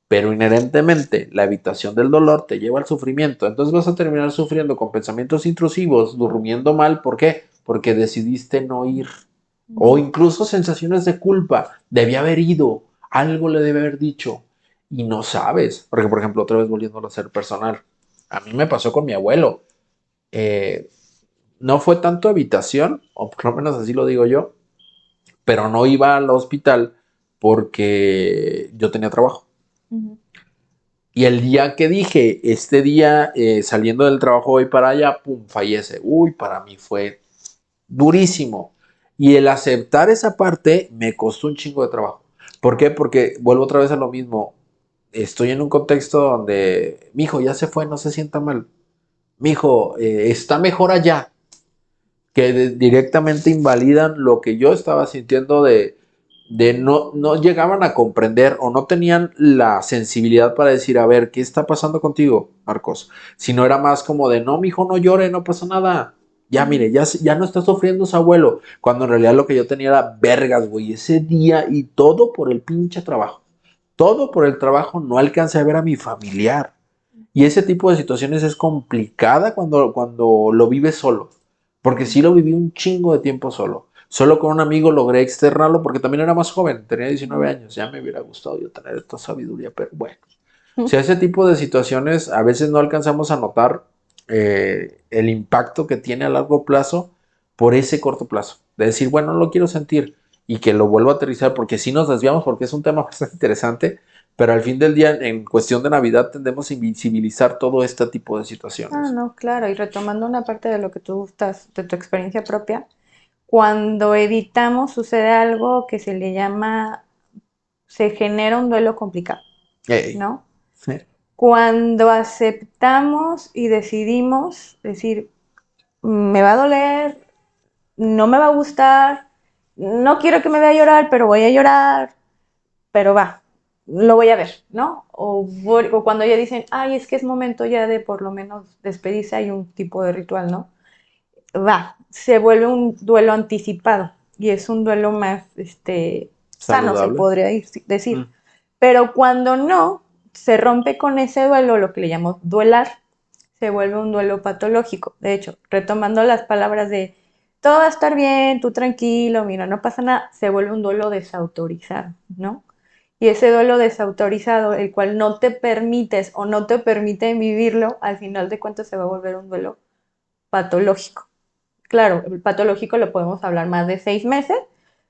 A: Pero inherentemente la evitación del dolor te lleva al sufrimiento. Entonces vas a terminar sufriendo con pensamientos intrusivos, durmiendo mal. ¿Por qué? Porque decidiste no ir. O
B: Ujú.
A: incluso sensaciones de culpa. Debí haber ido. Algo le debe haber dicho. Y no sabes. Porque, por ejemplo, otra vez volviéndolo a ser personal. A mí me pasó con mi abuelo. Eh, no fue tanto evitación, o por lo menos así lo digo yo, pero no iba al hospital porque yo tenía trabajo.
B: Ujú.
A: Y el día que dije, este día saliendo del trabajo voy para allá, pum, fallece. Uy, para mí fue durísimo. Y el aceptar esa parte me costó un chingo de trabajo. ¿Por qué? Porque vuelvo otra vez a lo mismo. Estoy en un contexto donde mi hijo ya se fue, no se sienta mal. Mi hijo está mejor allá, que directamente invalidan lo que yo estaba sintiendo de no llegaban a comprender o no tenían la sensibilidad para decir, a ver, ¿qué está pasando contigo, Marcos? Sino era más como de, no, mi hijo no llore, no pasa nada. Ya, mire,
B: Ujú.
A: ya no está sufriendo su abuelo. Cuando en realidad lo que yo tenía era vergas, güey, ese día y todo por el pinche trabajo. Todo por el trabajo, no alcancé a ver a mi familiar. Y ese tipo de situaciones es complicada cuando lo vives solo. Porque sí lo viví un chingo de tiempo solo. Solo con un amigo logré externarlo porque también era más joven, tenía 19
B: Ujú.
A: años. Ya me hubiera gustado yo tener esta sabiduría, pero bueno. O sea, ese tipo de situaciones a veces no alcanzamos a notar el impacto que tiene a largo plazo por ese corto plazo. De decir, bueno, no lo quiero sentir y que lo vuelvo a aterrizar porque sí nos desviamos porque es un tema bastante interesante, pero al fin del día, en cuestión de Navidad, tendemos a invisibilizar todo este tipo de
B: Ah,
A: situaciones.
B: no, claro. Y retomando una parte de lo que tú estás, de tu experiencia propia, cuando evitamos sucede algo que se le llama, se genera un duelo complicado,
A: Ey.
B: ¿no? Cuando aceptamos y decidimos decir, me va a doler, no me va a gustar, no quiero que me vea llorar, pero voy a llorar, pero va, lo voy a ver, ¿no? O cuando ya dicen, ay, es que es momento ya de por lo menos despedirse, hay un tipo de ritual, ¿no? Va, se vuelve un duelo anticipado y es un duelo más sano, se
A: Saludable.
B: podría
A: Mm.
B: decir. Pero cuando no, se rompe con ese duelo, lo que le llamamos duelar, se vuelve un duelo patológico. De hecho, retomando las palabras de todo va a estar bien, tú tranquilo, mira, no pasa nada, se vuelve un duelo desautorizado, ¿no? Y ese duelo desautorizado, el cual no te permites o no te permite vivirlo, al final de cuentas se va a volver un duelo patológico. Claro, el patológico lo podemos hablar más de 6 meses,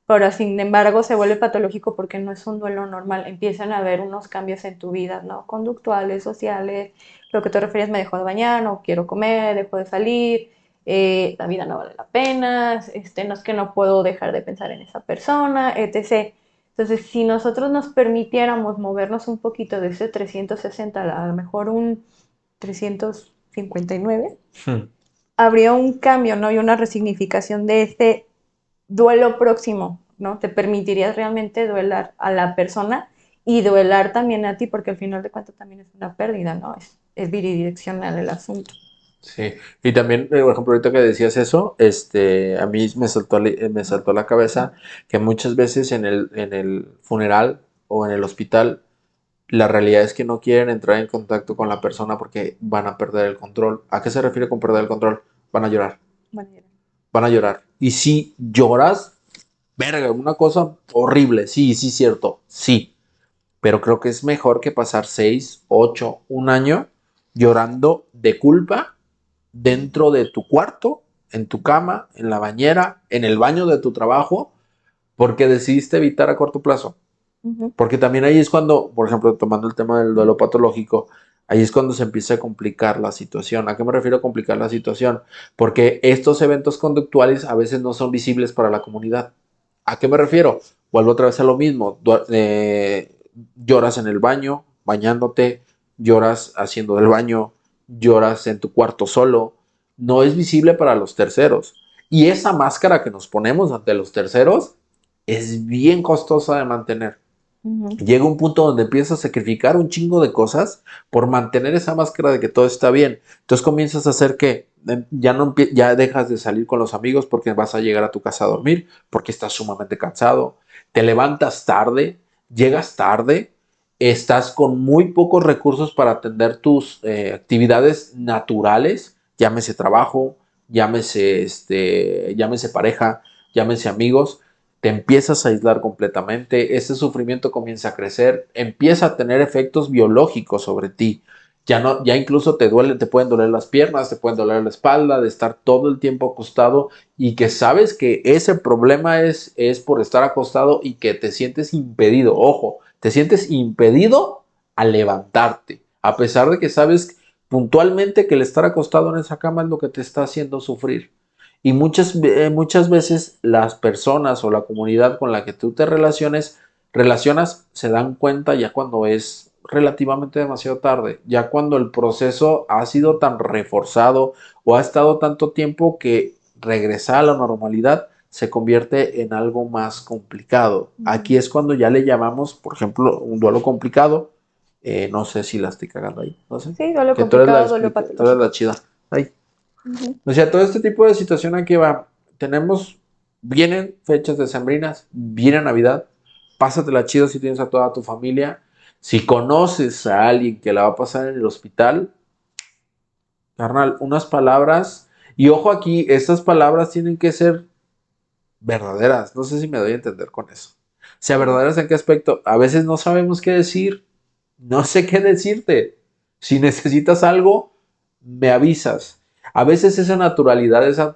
B: pero sin embargo se vuelve patológico porque no es un duelo normal. Empiezan a haber unos cambios en tu vida, ¿no? Conductuales, sociales, lo que te refieres, me dejo de bañar, no quiero comer, dejo de salir, la vida no vale la pena, no es que no puedo dejar de pensar en esa persona, etc. Entonces, si nosotros nos permitiéramos movernos un poquito de ese 360 a lo mejor un 359,
A: Mm.
B: habría un cambio, ¿no? Y una resignificación de este duelo próximo, ¿no? Te permitirías realmente duelar a la persona y duelar también a ti, porque al final de cuentas también es una pérdida, ¿no? Es bidireccional el asunto.
A: Sí, y también, por ejemplo, ahorita que decías eso, a mí me saltó a la cabeza que muchas veces en el funeral o en el hospital, la realidad es que no quieren entrar en contacto con la persona porque van a perder el control. ¿A qué se refiere con perder el control? Van a llorar,
B: Bueno,
A: van a llorar. Y si lloras, verga, una cosa horrible, sí, sí, cierto, sí. Pero creo que es mejor que pasar 6, 8, un año llorando de culpa dentro de tu cuarto en tu cama, en la bañera, en el baño de tu trabajo, porque decidiste evitar a corto plazo.
B: Ujú.
A: Porque también ahí es cuando, por ejemplo, tomando el tema del duelo patológico, ahí es cuando se empieza a complicar la situación. ¿A qué me refiero a complicar la situación? Porque estos eventos conductuales a veces no son visibles para la comunidad. ¿A qué me refiero? Vuelvo otra vez a lo mismo. Lloras en el baño, bañándote, lloras haciendo del baño, lloras en tu cuarto solo. No es visible para los terceros. Y esa máscara que nos ponemos ante los terceros es bien costosa de mantener.
B: Ujú.
A: Llega un punto donde empiezas a sacrificar un chingo de cosas por mantener esa máscara de que todo está bien. Entonces comienzas a hacer que ya no ya dejas de salir con los amigos porque vas a llegar a tu casa a dormir, porque estás sumamente cansado, te levantas tarde, llegas tarde, estás con muy pocos recursos para atender tus actividades naturales, llámese trabajo, llámese pareja, llámese amigos, te empiezas a aislar completamente, ese sufrimiento comienza a crecer, empieza a tener efectos biológicos sobre ti. Ya no, ya incluso te duele, te pueden doler las piernas, te pueden doler la espalda, de estar todo el tiempo acostado y que sabes que ese problema es por estar acostado y que te sientes impedido. Ojo, te sientes impedido a levantarte, a pesar de que sabes puntualmente que el estar acostado en esa cama es lo que te está haciendo sufrir. Y muchas veces las personas o la comunidad con la que tú te relacionas, se dan cuenta ya cuando es relativamente demasiado tarde, ya cuando el proceso ha sido tan reforzado o ha estado tanto tiempo que regresar a la normalidad se convierte en algo más complicado.
B: Ujú.
A: Aquí es cuando ya le llamamos, por ejemplo, un duelo complicado. No sé si la estoy cagando ahí, no sé.
B: Sí, duelo
A: Que tú eres
B: complicado, duelo
A: tú eres la
B: patológico.
A: chida. Ahí.
B: Ujú.
A: O sea, todo este tipo de situación aquí va. Vienen fechas decembrinas, viene Navidad, pásatela chido si tienes a toda tu familia. Si conoces a alguien que la va a pasar en el hospital, carnal, unas palabras. Y ojo aquí, estas palabras tienen que ser verdaderas. No sé si me doy a entender con eso. O sea,
B: Sí.
A: verdaderas en qué aspecto. A veces no sabemos qué decir. No sé qué decirte. Si necesitas algo, me avisas. A veces esa naturalidad, esa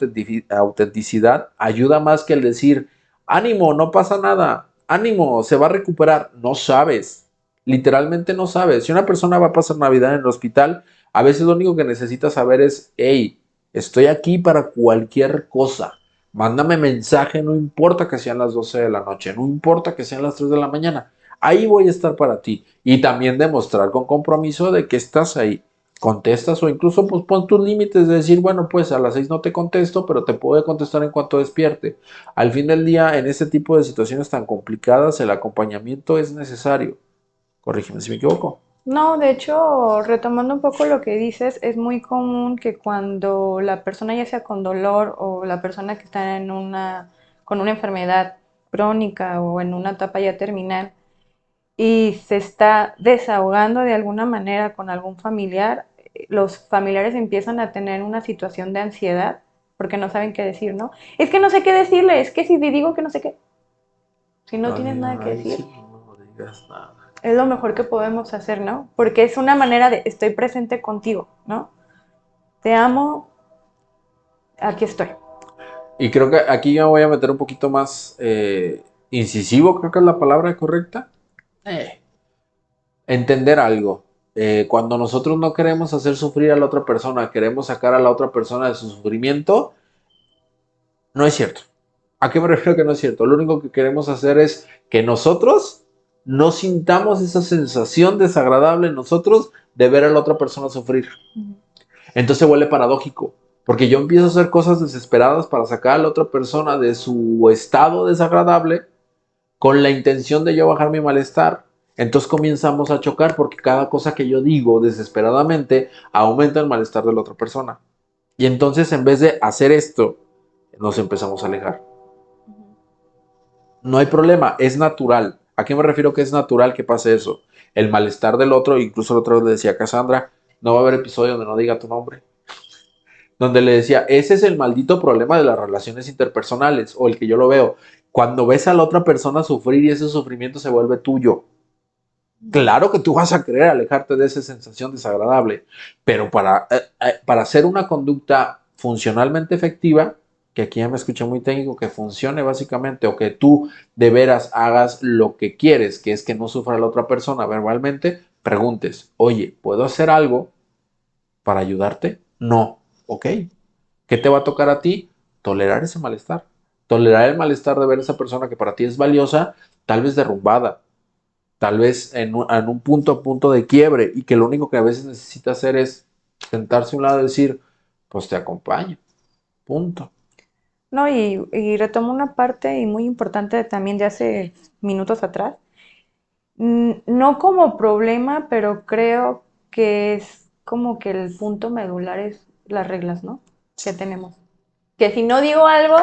A: autenticidad ayuda más que el decir, ánimo, no pasa nada, ánimo, se va a recuperar. No sabes, literalmente no sabes. Si una persona va a pasar Navidad en el hospital, a veces lo único que necesita saber es, hey, estoy aquí para cualquier cosa. Mándame mensaje, no importa que sean las 12 de la noche, no importa que sean las 3 de la mañana. Ahí voy a estar para ti. Y también demostrar con compromiso de que estás ahí. Contestas o incluso pues pon tus límites de decir, bueno, pues a las 6 no te contesto, pero te puedo contestar en cuanto despierte. Al fin del día, en este tipo de situaciones tan complicadas, el acompañamiento es necesario. Corrígeme si me equivoco.
B: No, de hecho, retomando un poco lo que dices, es muy común que cuando la persona ya sea con dolor o la persona que está con una enfermedad crónica o en una etapa ya terminal y se está desahogando de alguna manera con algún familiar, los familiares empiezan a tener una situación de ansiedad porque no saben qué decir, ¿no? Es que no sé qué decirle, es que si le digo que no sé qué, si no tienes
A: Ay,
B: nada que
A: ay,
B: decir,
A: sí, no digas nada.
B: es lo mejor que podemos hacer, ¿no? Porque es una manera de estoy presente contigo, ¿no? Te amo, aquí estoy.
A: Y creo que aquí ya voy a meter un poquito más incisivo, creo que es la palabra correcta. Eh, Entender algo. Cuando nosotros no queremos hacer sufrir a la otra persona, queremos sacar a la otra persona de su sufrimiento, no es cierto. ¿A qué me refiero que no es cierto? Lo único que queremos hacer es que nosotros no sintamos esa sensación desagradable en nosotros de ver a la otra persona sufrir. Entonces se vuelve paradójico, porque yo empiezo a hacer cosas desesperadas para sacar a la otra persona de su estado desagradable con la intención de yo bajar mi malestar. Entonces comenzamos a chocar porque cada cosa que yo digo desesperadamente aumenta el malestar de la otra persona. Y entonces en vez de hacer esto, nos empezamos a alejar. No hay problema, es natural. ¿A qué me refiero que es natural que pase eso? El malestar del otro, incluso el otro le decía a Cassandra, no va a haber episodio donde no diga tu nombre. Donde le decía, ese es el maldito problema de las relaciones interpersonales, o el que yo lo veo. Cuando ves a la otra persona sufrir y ese sufrimiento se vuelve tuyo. Claro que tú vas a querer alejarte de esa sensación desagradable, pero para hacer una conducta funcionalmente efectiva, que aquí ya me escuché muy técnico, que funcione básicamente, o que tú de veras hagas lo que quieres, que es que no sufra la otra persona verbalmente, preguntes, oye, ¿puedo hacer algo para ayudarte? No, ok. ¿Qué te va a tocar a ti? Tolerar ese malestar. Tolerar el malestar de ver a esa persona que para ti es valiosa, tal vez derrumbada, tal vez en un punto a punto de quiebre, y que lo único que a veces necesita hacer es sentarse a un lado y decir, pues te acompaño, punto.
B: No, y retomo una parte y muy importante también de hace minutos atrás. No como problema, pero creo que es como que el punto medular es las reglas, ¿no? Que tenemos. Que si no digo algo,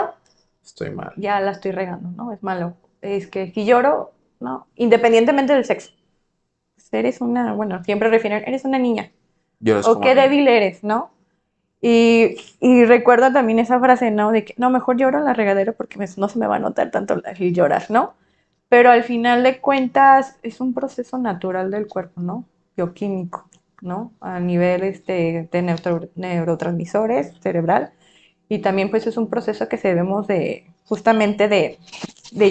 A: Estoy mal.
B: ya la estoy regando, ¿no? Es malo. Es que si lloro, ¿no? Independientemente del sexo. Eres una, bueno, siempre refieren, eres una niña.
A: Lloras
B: O
A: como
B: qué
A: niño.
B: débil eres, ¿no? Y recuerda también esa frase, ¿no? De que, no, mejor lloro en la regadera porque no se me va a notar tanto el llorar, ¿no? Pero al final de cuentas es un proceso natural del cuerpo, ¿no? Bioquímico, ¿no? A nivel de neurotransmisores cerebral. Y también pues es un proceso que se debemos de, justamente de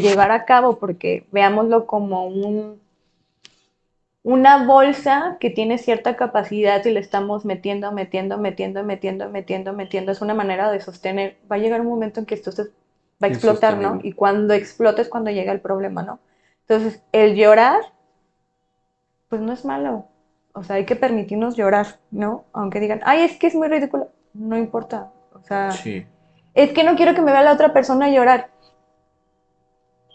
B: llevar a cabo porque veámoslo como una bolsa que tiene cierta capacidad y le estamos metiendo, metiendo, metiendo, metiendo, metiendo, metiendo. Es una manera de sostener. Va a llegar un momento en que esto va a explotar, ¿no?
A: Insostenible.
B: Y cuando explota es cuando llega el problema, ¿no? Entonces, el llorar, pues no es malo. O sea, hay que permitirnos llorar, ¿no? Aunque digan, ay, es que es muy ridículo. No importa. O sea,
A: Sí.
B: es que no quiero que me vea la otra persona llorar.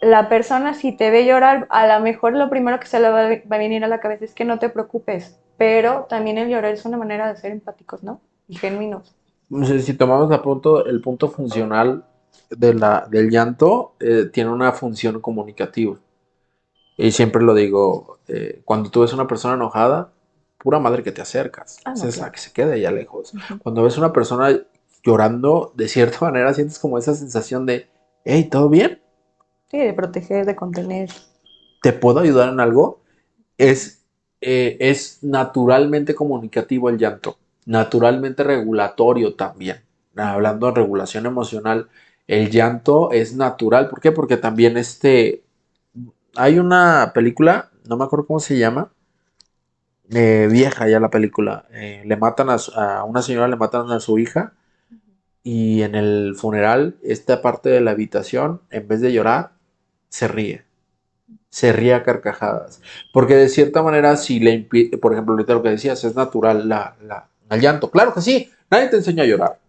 B: La persona si te ve llorar, a lo mejor lo primero que se le va a venir a la cabeza es que no te preocupes, pero también el llorar es una manera de ser empáticos, ¿no? Y genuinos.
A: No sé, si tomamos el punto funcional del llanto, tiene una función comunicativa. Y siempre lo digo, cuando tú ves una persona enojada, pura madre que te acercas.
B: Ah, no,
A: Es a
B: claro.
A: que se quede allá lejos.
B: Ujú.
A: Cuando ves una persona llorando, de cierta manera sientes como esa sensación de, hey, ¿todo bien?
B: Sí, de proteger, de contener.
A: ¿Te puedo ayudar en algo? Es, es naturalmente comunicativo el llanto, naturalmente regulatorio también.
B: Ujú.
A: Hablando de regulación emocional, el llanto es natural. ¿Por qué? Porque también hay una película, no me acuerdo cómo se llama, vieja ya la película. Le matan a una señora, le matan a su hija, y en el funeral, esta parte de la habitación, en vez de llorar, se ríe. Se ríe a carcajadas. Porque de cierta manera, si le impide, por ejemplo, ahorita lo que decías, es natural el llanto. Claro que sí, nadie te enseña a llorar.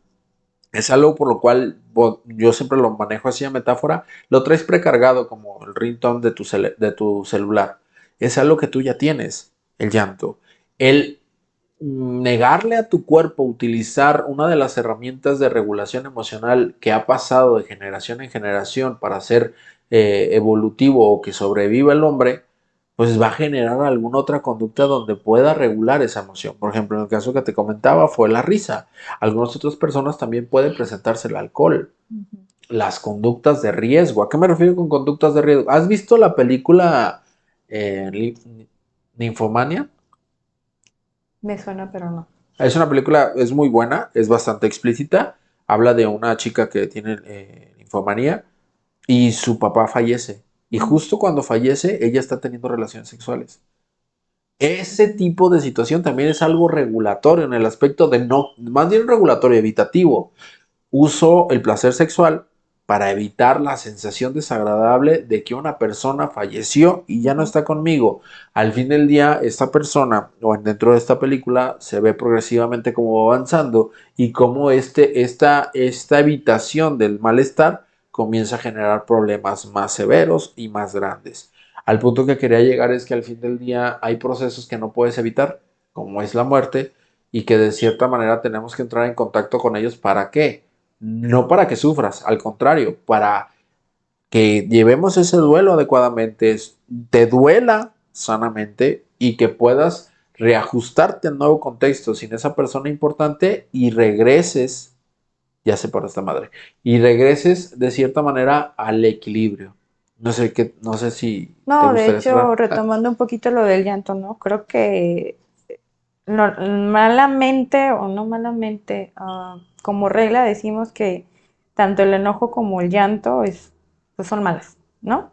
A: Es algo por lo cual yo siempre lo manejo así a metáfora. Lo traes precargado como el ringtone de tu celular. Es algo que tú ya tienes, el llanto. El negarle a tu cuerpo utilizar una de las herramientas de regulación emocional que ha pasado de generación en generación para ser evolutivo o que sobreviva el hombre, pues va a generar alguna otra conducta donde pueda regular esa emoción. Por ejemplo, en el caso que te comentaba fue la risa. Algunas otras personas también pueden presentarse el alcohol,
B: Ujú.
A: las conductas de riesgo. ¿A qué me refiero con conductas de riesgo? ¿Has visto la película Ninfomania?
B: Me suena, pero no.
A: Es una película, es muy buena, es bastante explícita. Habla de una chica que tiene ninfomanía y su papá fallece. Y
B: Ujú.
A: justo cuando fallece, ella está teniendo relaciones sexuales. Ese tipo de situación también es algo regulatorio en el aspecto de no, más bien regulatorio, evitativo. Uso el placer sexual para evitar la sensación desagradable de que una persona falleció y ya no
B: Ujú.
A: está conmigo. Al fin del día, esta persona, o dentro de esta película, se ve progresivamente cómo va avanzando y cómo esta evitación del malestar comienza a generar problemas más severos y más grandes. Al punto que quería llegar es que al fin del día hay procesos que no puedes evitar, como es la muerte, y que de cierta manera tenemos que entrar en contacto con ellos. ¿Para qué? No para que sufras, al contrario, para que llevemos ese duelo adecuadamente, te duela sanamente y que puedas reajustarte al nuevo contexto sin esa persona importante y regreses, ya sé por esta madre, y regreses de cierta manera al equilibrio. No sé si te
B: No, de
A: gustaría
B: hecho,
A: cerrar.
B: retomando un poquito lo del llanto, ¿no? Creo que malamente o no malamente, como regla decimos que tanto el enojo como el llanto pues son malas, ¿no?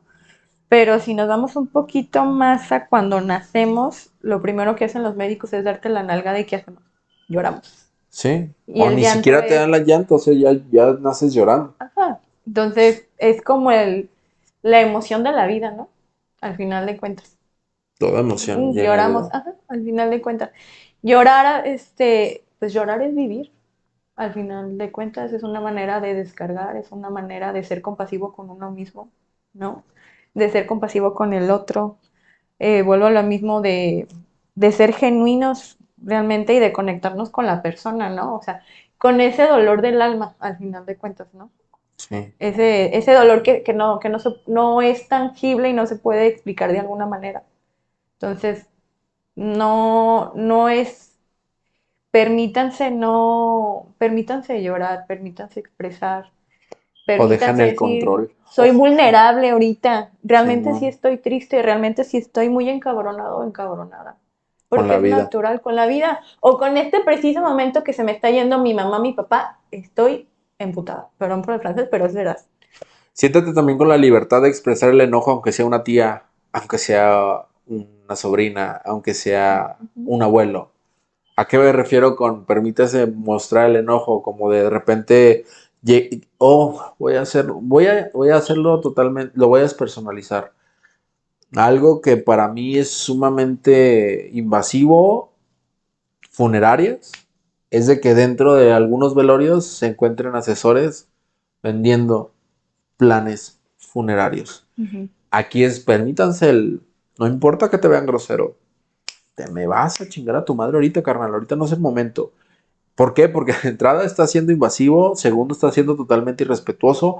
B: Pero si nos vamos un poquito más a cuando nacemos, lo primero que hacen los médicos es darte la nalgada y ¿qué hacemos? Lloramos.
A: Sí.
B: Y
A: O
B: el
A: ni
B: llanto
A: siquiera te
B: es,
A: dan la llanta, o sea, ya naces llorando.
B: ajá. Entonces es como la emoción de la vida, ¿no? Al final de cuentas.
A: Toda emoción llena
B: Lloramos,
A: de...
B: ajá, al final de cuentas. Llorar, pues llorar es vivir. Al final de cuentas es una manera de descargar, es una manera de ser compasivo con uno mismo, ¿no? De ser compasivo con el otro. Vuelvo a lo mismo de ser genuinos realmente y de conectarnos con la persona, ¿no? O sea, con ese dolor del alma, al final de cuentas, ¿no?
A: Sí.
B: Ese dolor no es tangible y no se puede explicar de alguna manera. Entonces, no es, permítanse llorar, permítanse expresar,
A: O dejan
B: permítanse
A: el
B: decir,
A: control.
B: soy vulnerable ahorita, realmente sí
A: Simón,
B: estoy triste, realmente sí estoy muy encabronado o encabronada,
A: con
B: porque
A: la
B: es
A: vida.
B: natural con la vida, o con este preciso momento que se me está yendo mi mamá, mi papá, estoy emputada, perdón por el francés, pero es verdad.
A: Siéntate también con la libertad de expresar el enojo, aunque sea una tía, aunque sea una sobrina, aunque sea
B: Ujú.
A: un abuelo. ¿A qué me refiero con permítase mostrar el enojo? Como de repente, voy a hacerlo totalmente, lo voy a despersonalizar. Algo que para mí es sumamente invasivo, funerarias, es de que dentro de algunos velorios se encuentren asesores vendiendo planes funerarios.
B: Ujú.
A: Aquí es, permítanse no importa que te vean grosero, te me vas a chingar a tu madre ahorita, carnal, ahorita no es el momento. ¿Por qué? Porque de entrada está siendo invasivo, segundo está siendo totalmente irrespetuoso,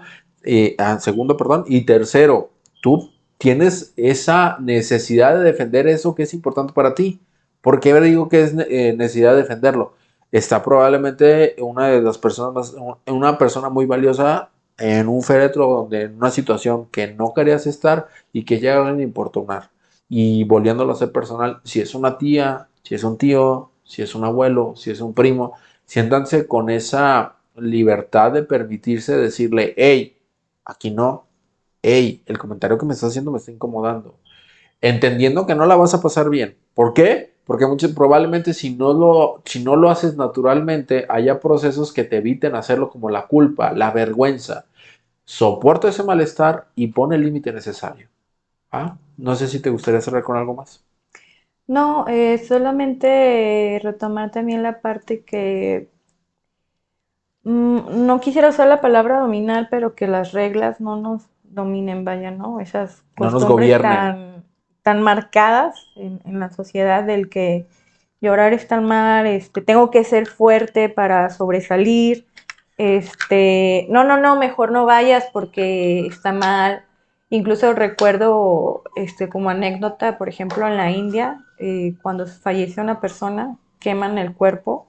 A: segundo, perdón, y tercero, tú tienes esa necesidad de defender eso que es importante para ti. ¿Por qué digo que es necesidad de defenderlo? Está probablemente una de las personas una persona muy valiosa en un féretro donde en una situación que no querías estar y que llegan a importunar. Y volviéndolo a ser personal, si es una tía, si es un tío, si es un abuelo, si es un primo, siéntanse con esa libertad de permitirse decirle, hey, aquí no, hey, el comentario que me estás haciendo me está incomodando. Entendiendo que no la vas a pasar bien. ¿Por qué? Porque probablemente si no lo haces naturalmente, haya procesos que te eviten hacerlo como la culpa, la vergüenza. Soporta ese malestar y pone el límite necesario. ¿Ah? No sé si te gustaría cerrar con algo más.
B: No, solamente retomar también la parte que no quisiera usar la palabra dominar, pero que las reglas no nos dominen, vaya, ¿no? Esas
A: No nos
B: costumbres
A: gobiernen.
B: tan marcadas en la sociedad del que llorar es tan mal, tengo que ser fuerte para sobresalir, no, mejor no vayas porque está mal. Incluso recuerdo, como anécdota, por ejemplo, en la India, cuando fallece una persona, queman el cuerpo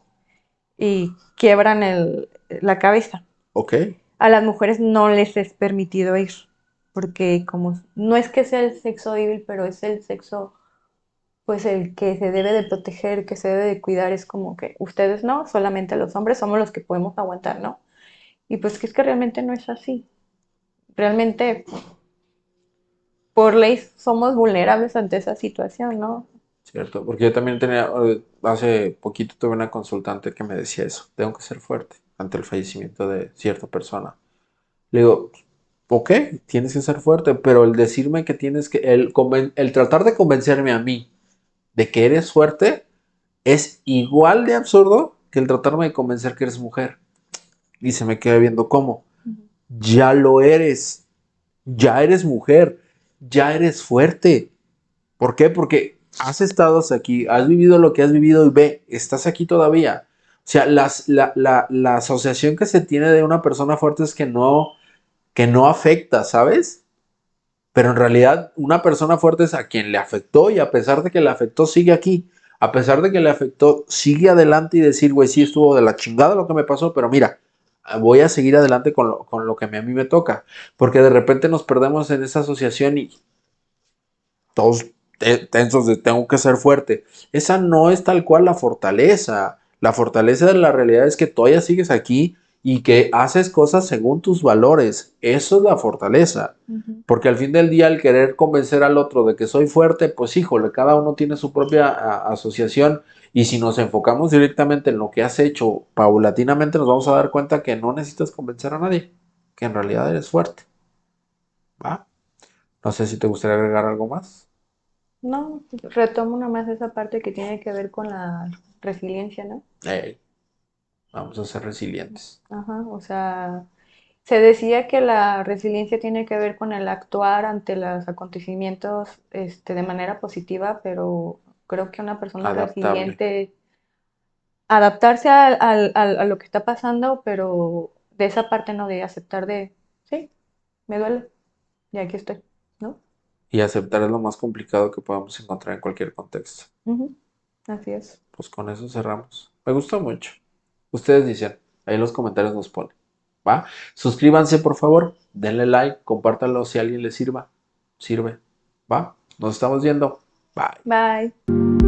B: y quiebran la cabeza.
A: ¿Ok?
B: A las mujeres no les es permitido ir, porque como no es que sea el sexo débil, pero es el sexo, pues el que se debe de proteger, que se debe de cuidar, es como que ustedes no, solamente los hombres somos los que podemos aguantar, ¿no? Y pues que es que realmente no es así. Realmente, por ley, somos vulnerables ante esa situación, ¿no?
A: Cierto, porque yo también tenía, hace poquito tuve una consultante que me decía eso, tengo que ser fuerte ante el fallecimiento de cierta persona. Le digo, ok, tienes que ser fuerte, pero el decirme que tienes que, el tratar de convencerme a mí de que eres fuerte es igual de absurdo que el tratarme de convencer que eres mujer. Y se me queda viendo cómo. Ya lo eres, ya eres mujer, ya eres fuerte. ¿Por qué? Porque has estado aquí, has vivido lo que has vivido y ve, estás aquí todavía. O sea, la asociación que se tiene de una persona fuerte es que no afecta, ¿sabes? Pero en realidad una persona fuerte es a quien le afectó y a pesar de que le afectó sigue aquí. A pesar de que le afectó, sigue adelante y decir, güey, sí estuvo de la chingada lo que me pasó, pero mira, voy a seguir adelante con lo que a mí me toca. Porque de repente nos perdemos en esa asociación y todos tensos de tengo que ser fuerte. Esa no es tal cual la fortaleza. La fortaleza de la realidad es que todavía sigues aquí y que haces cosas según tus valores. Eso es la fortaleza.
B: Ujú.
A: Porque al fin del día, el querer convencer al otro de que soy fuerte, pues híjole, cada uno tiene su propia asociación. Y si nos enfocamos directamente en lo que has hecho, paulatinamente nos vamos a dar cuenta que no necesitas convencer a nadie, que en realidad eres fuerte. ¿Va? No sé si te gustaría agregar algo más.
B: No, retomo nomás esa parte que tiene que ver con la resiliencia, ¿no?
A: Ey, vamos a ser resilientes.
B: Ajá, o sea, se decía que la resiliencia tiene que ver con el actuar ante los acontecimientos, de manera positiva, pero creo que una persona
A: Adaptable.
B: resiliente adaptarse a lo que está pasando, pero de esa parte no de aceptar de, sí, me duele, y aquí estoy, ¿no?
A: Y aceptar es lo más complicado que podamos encontrar en cualquier contexto.
B: Ujú, así es.
A: Pues con eso cerramos. Me gustó mucho. Ustedes dicen, ahí en los comentarios nos ponen. ¿Va? Suscríbanse, por favor. Denle like, compártanlo si a alguien le sirva. Sirve. ¿Va? Nos estamos viendo. Bye.
B: Bye.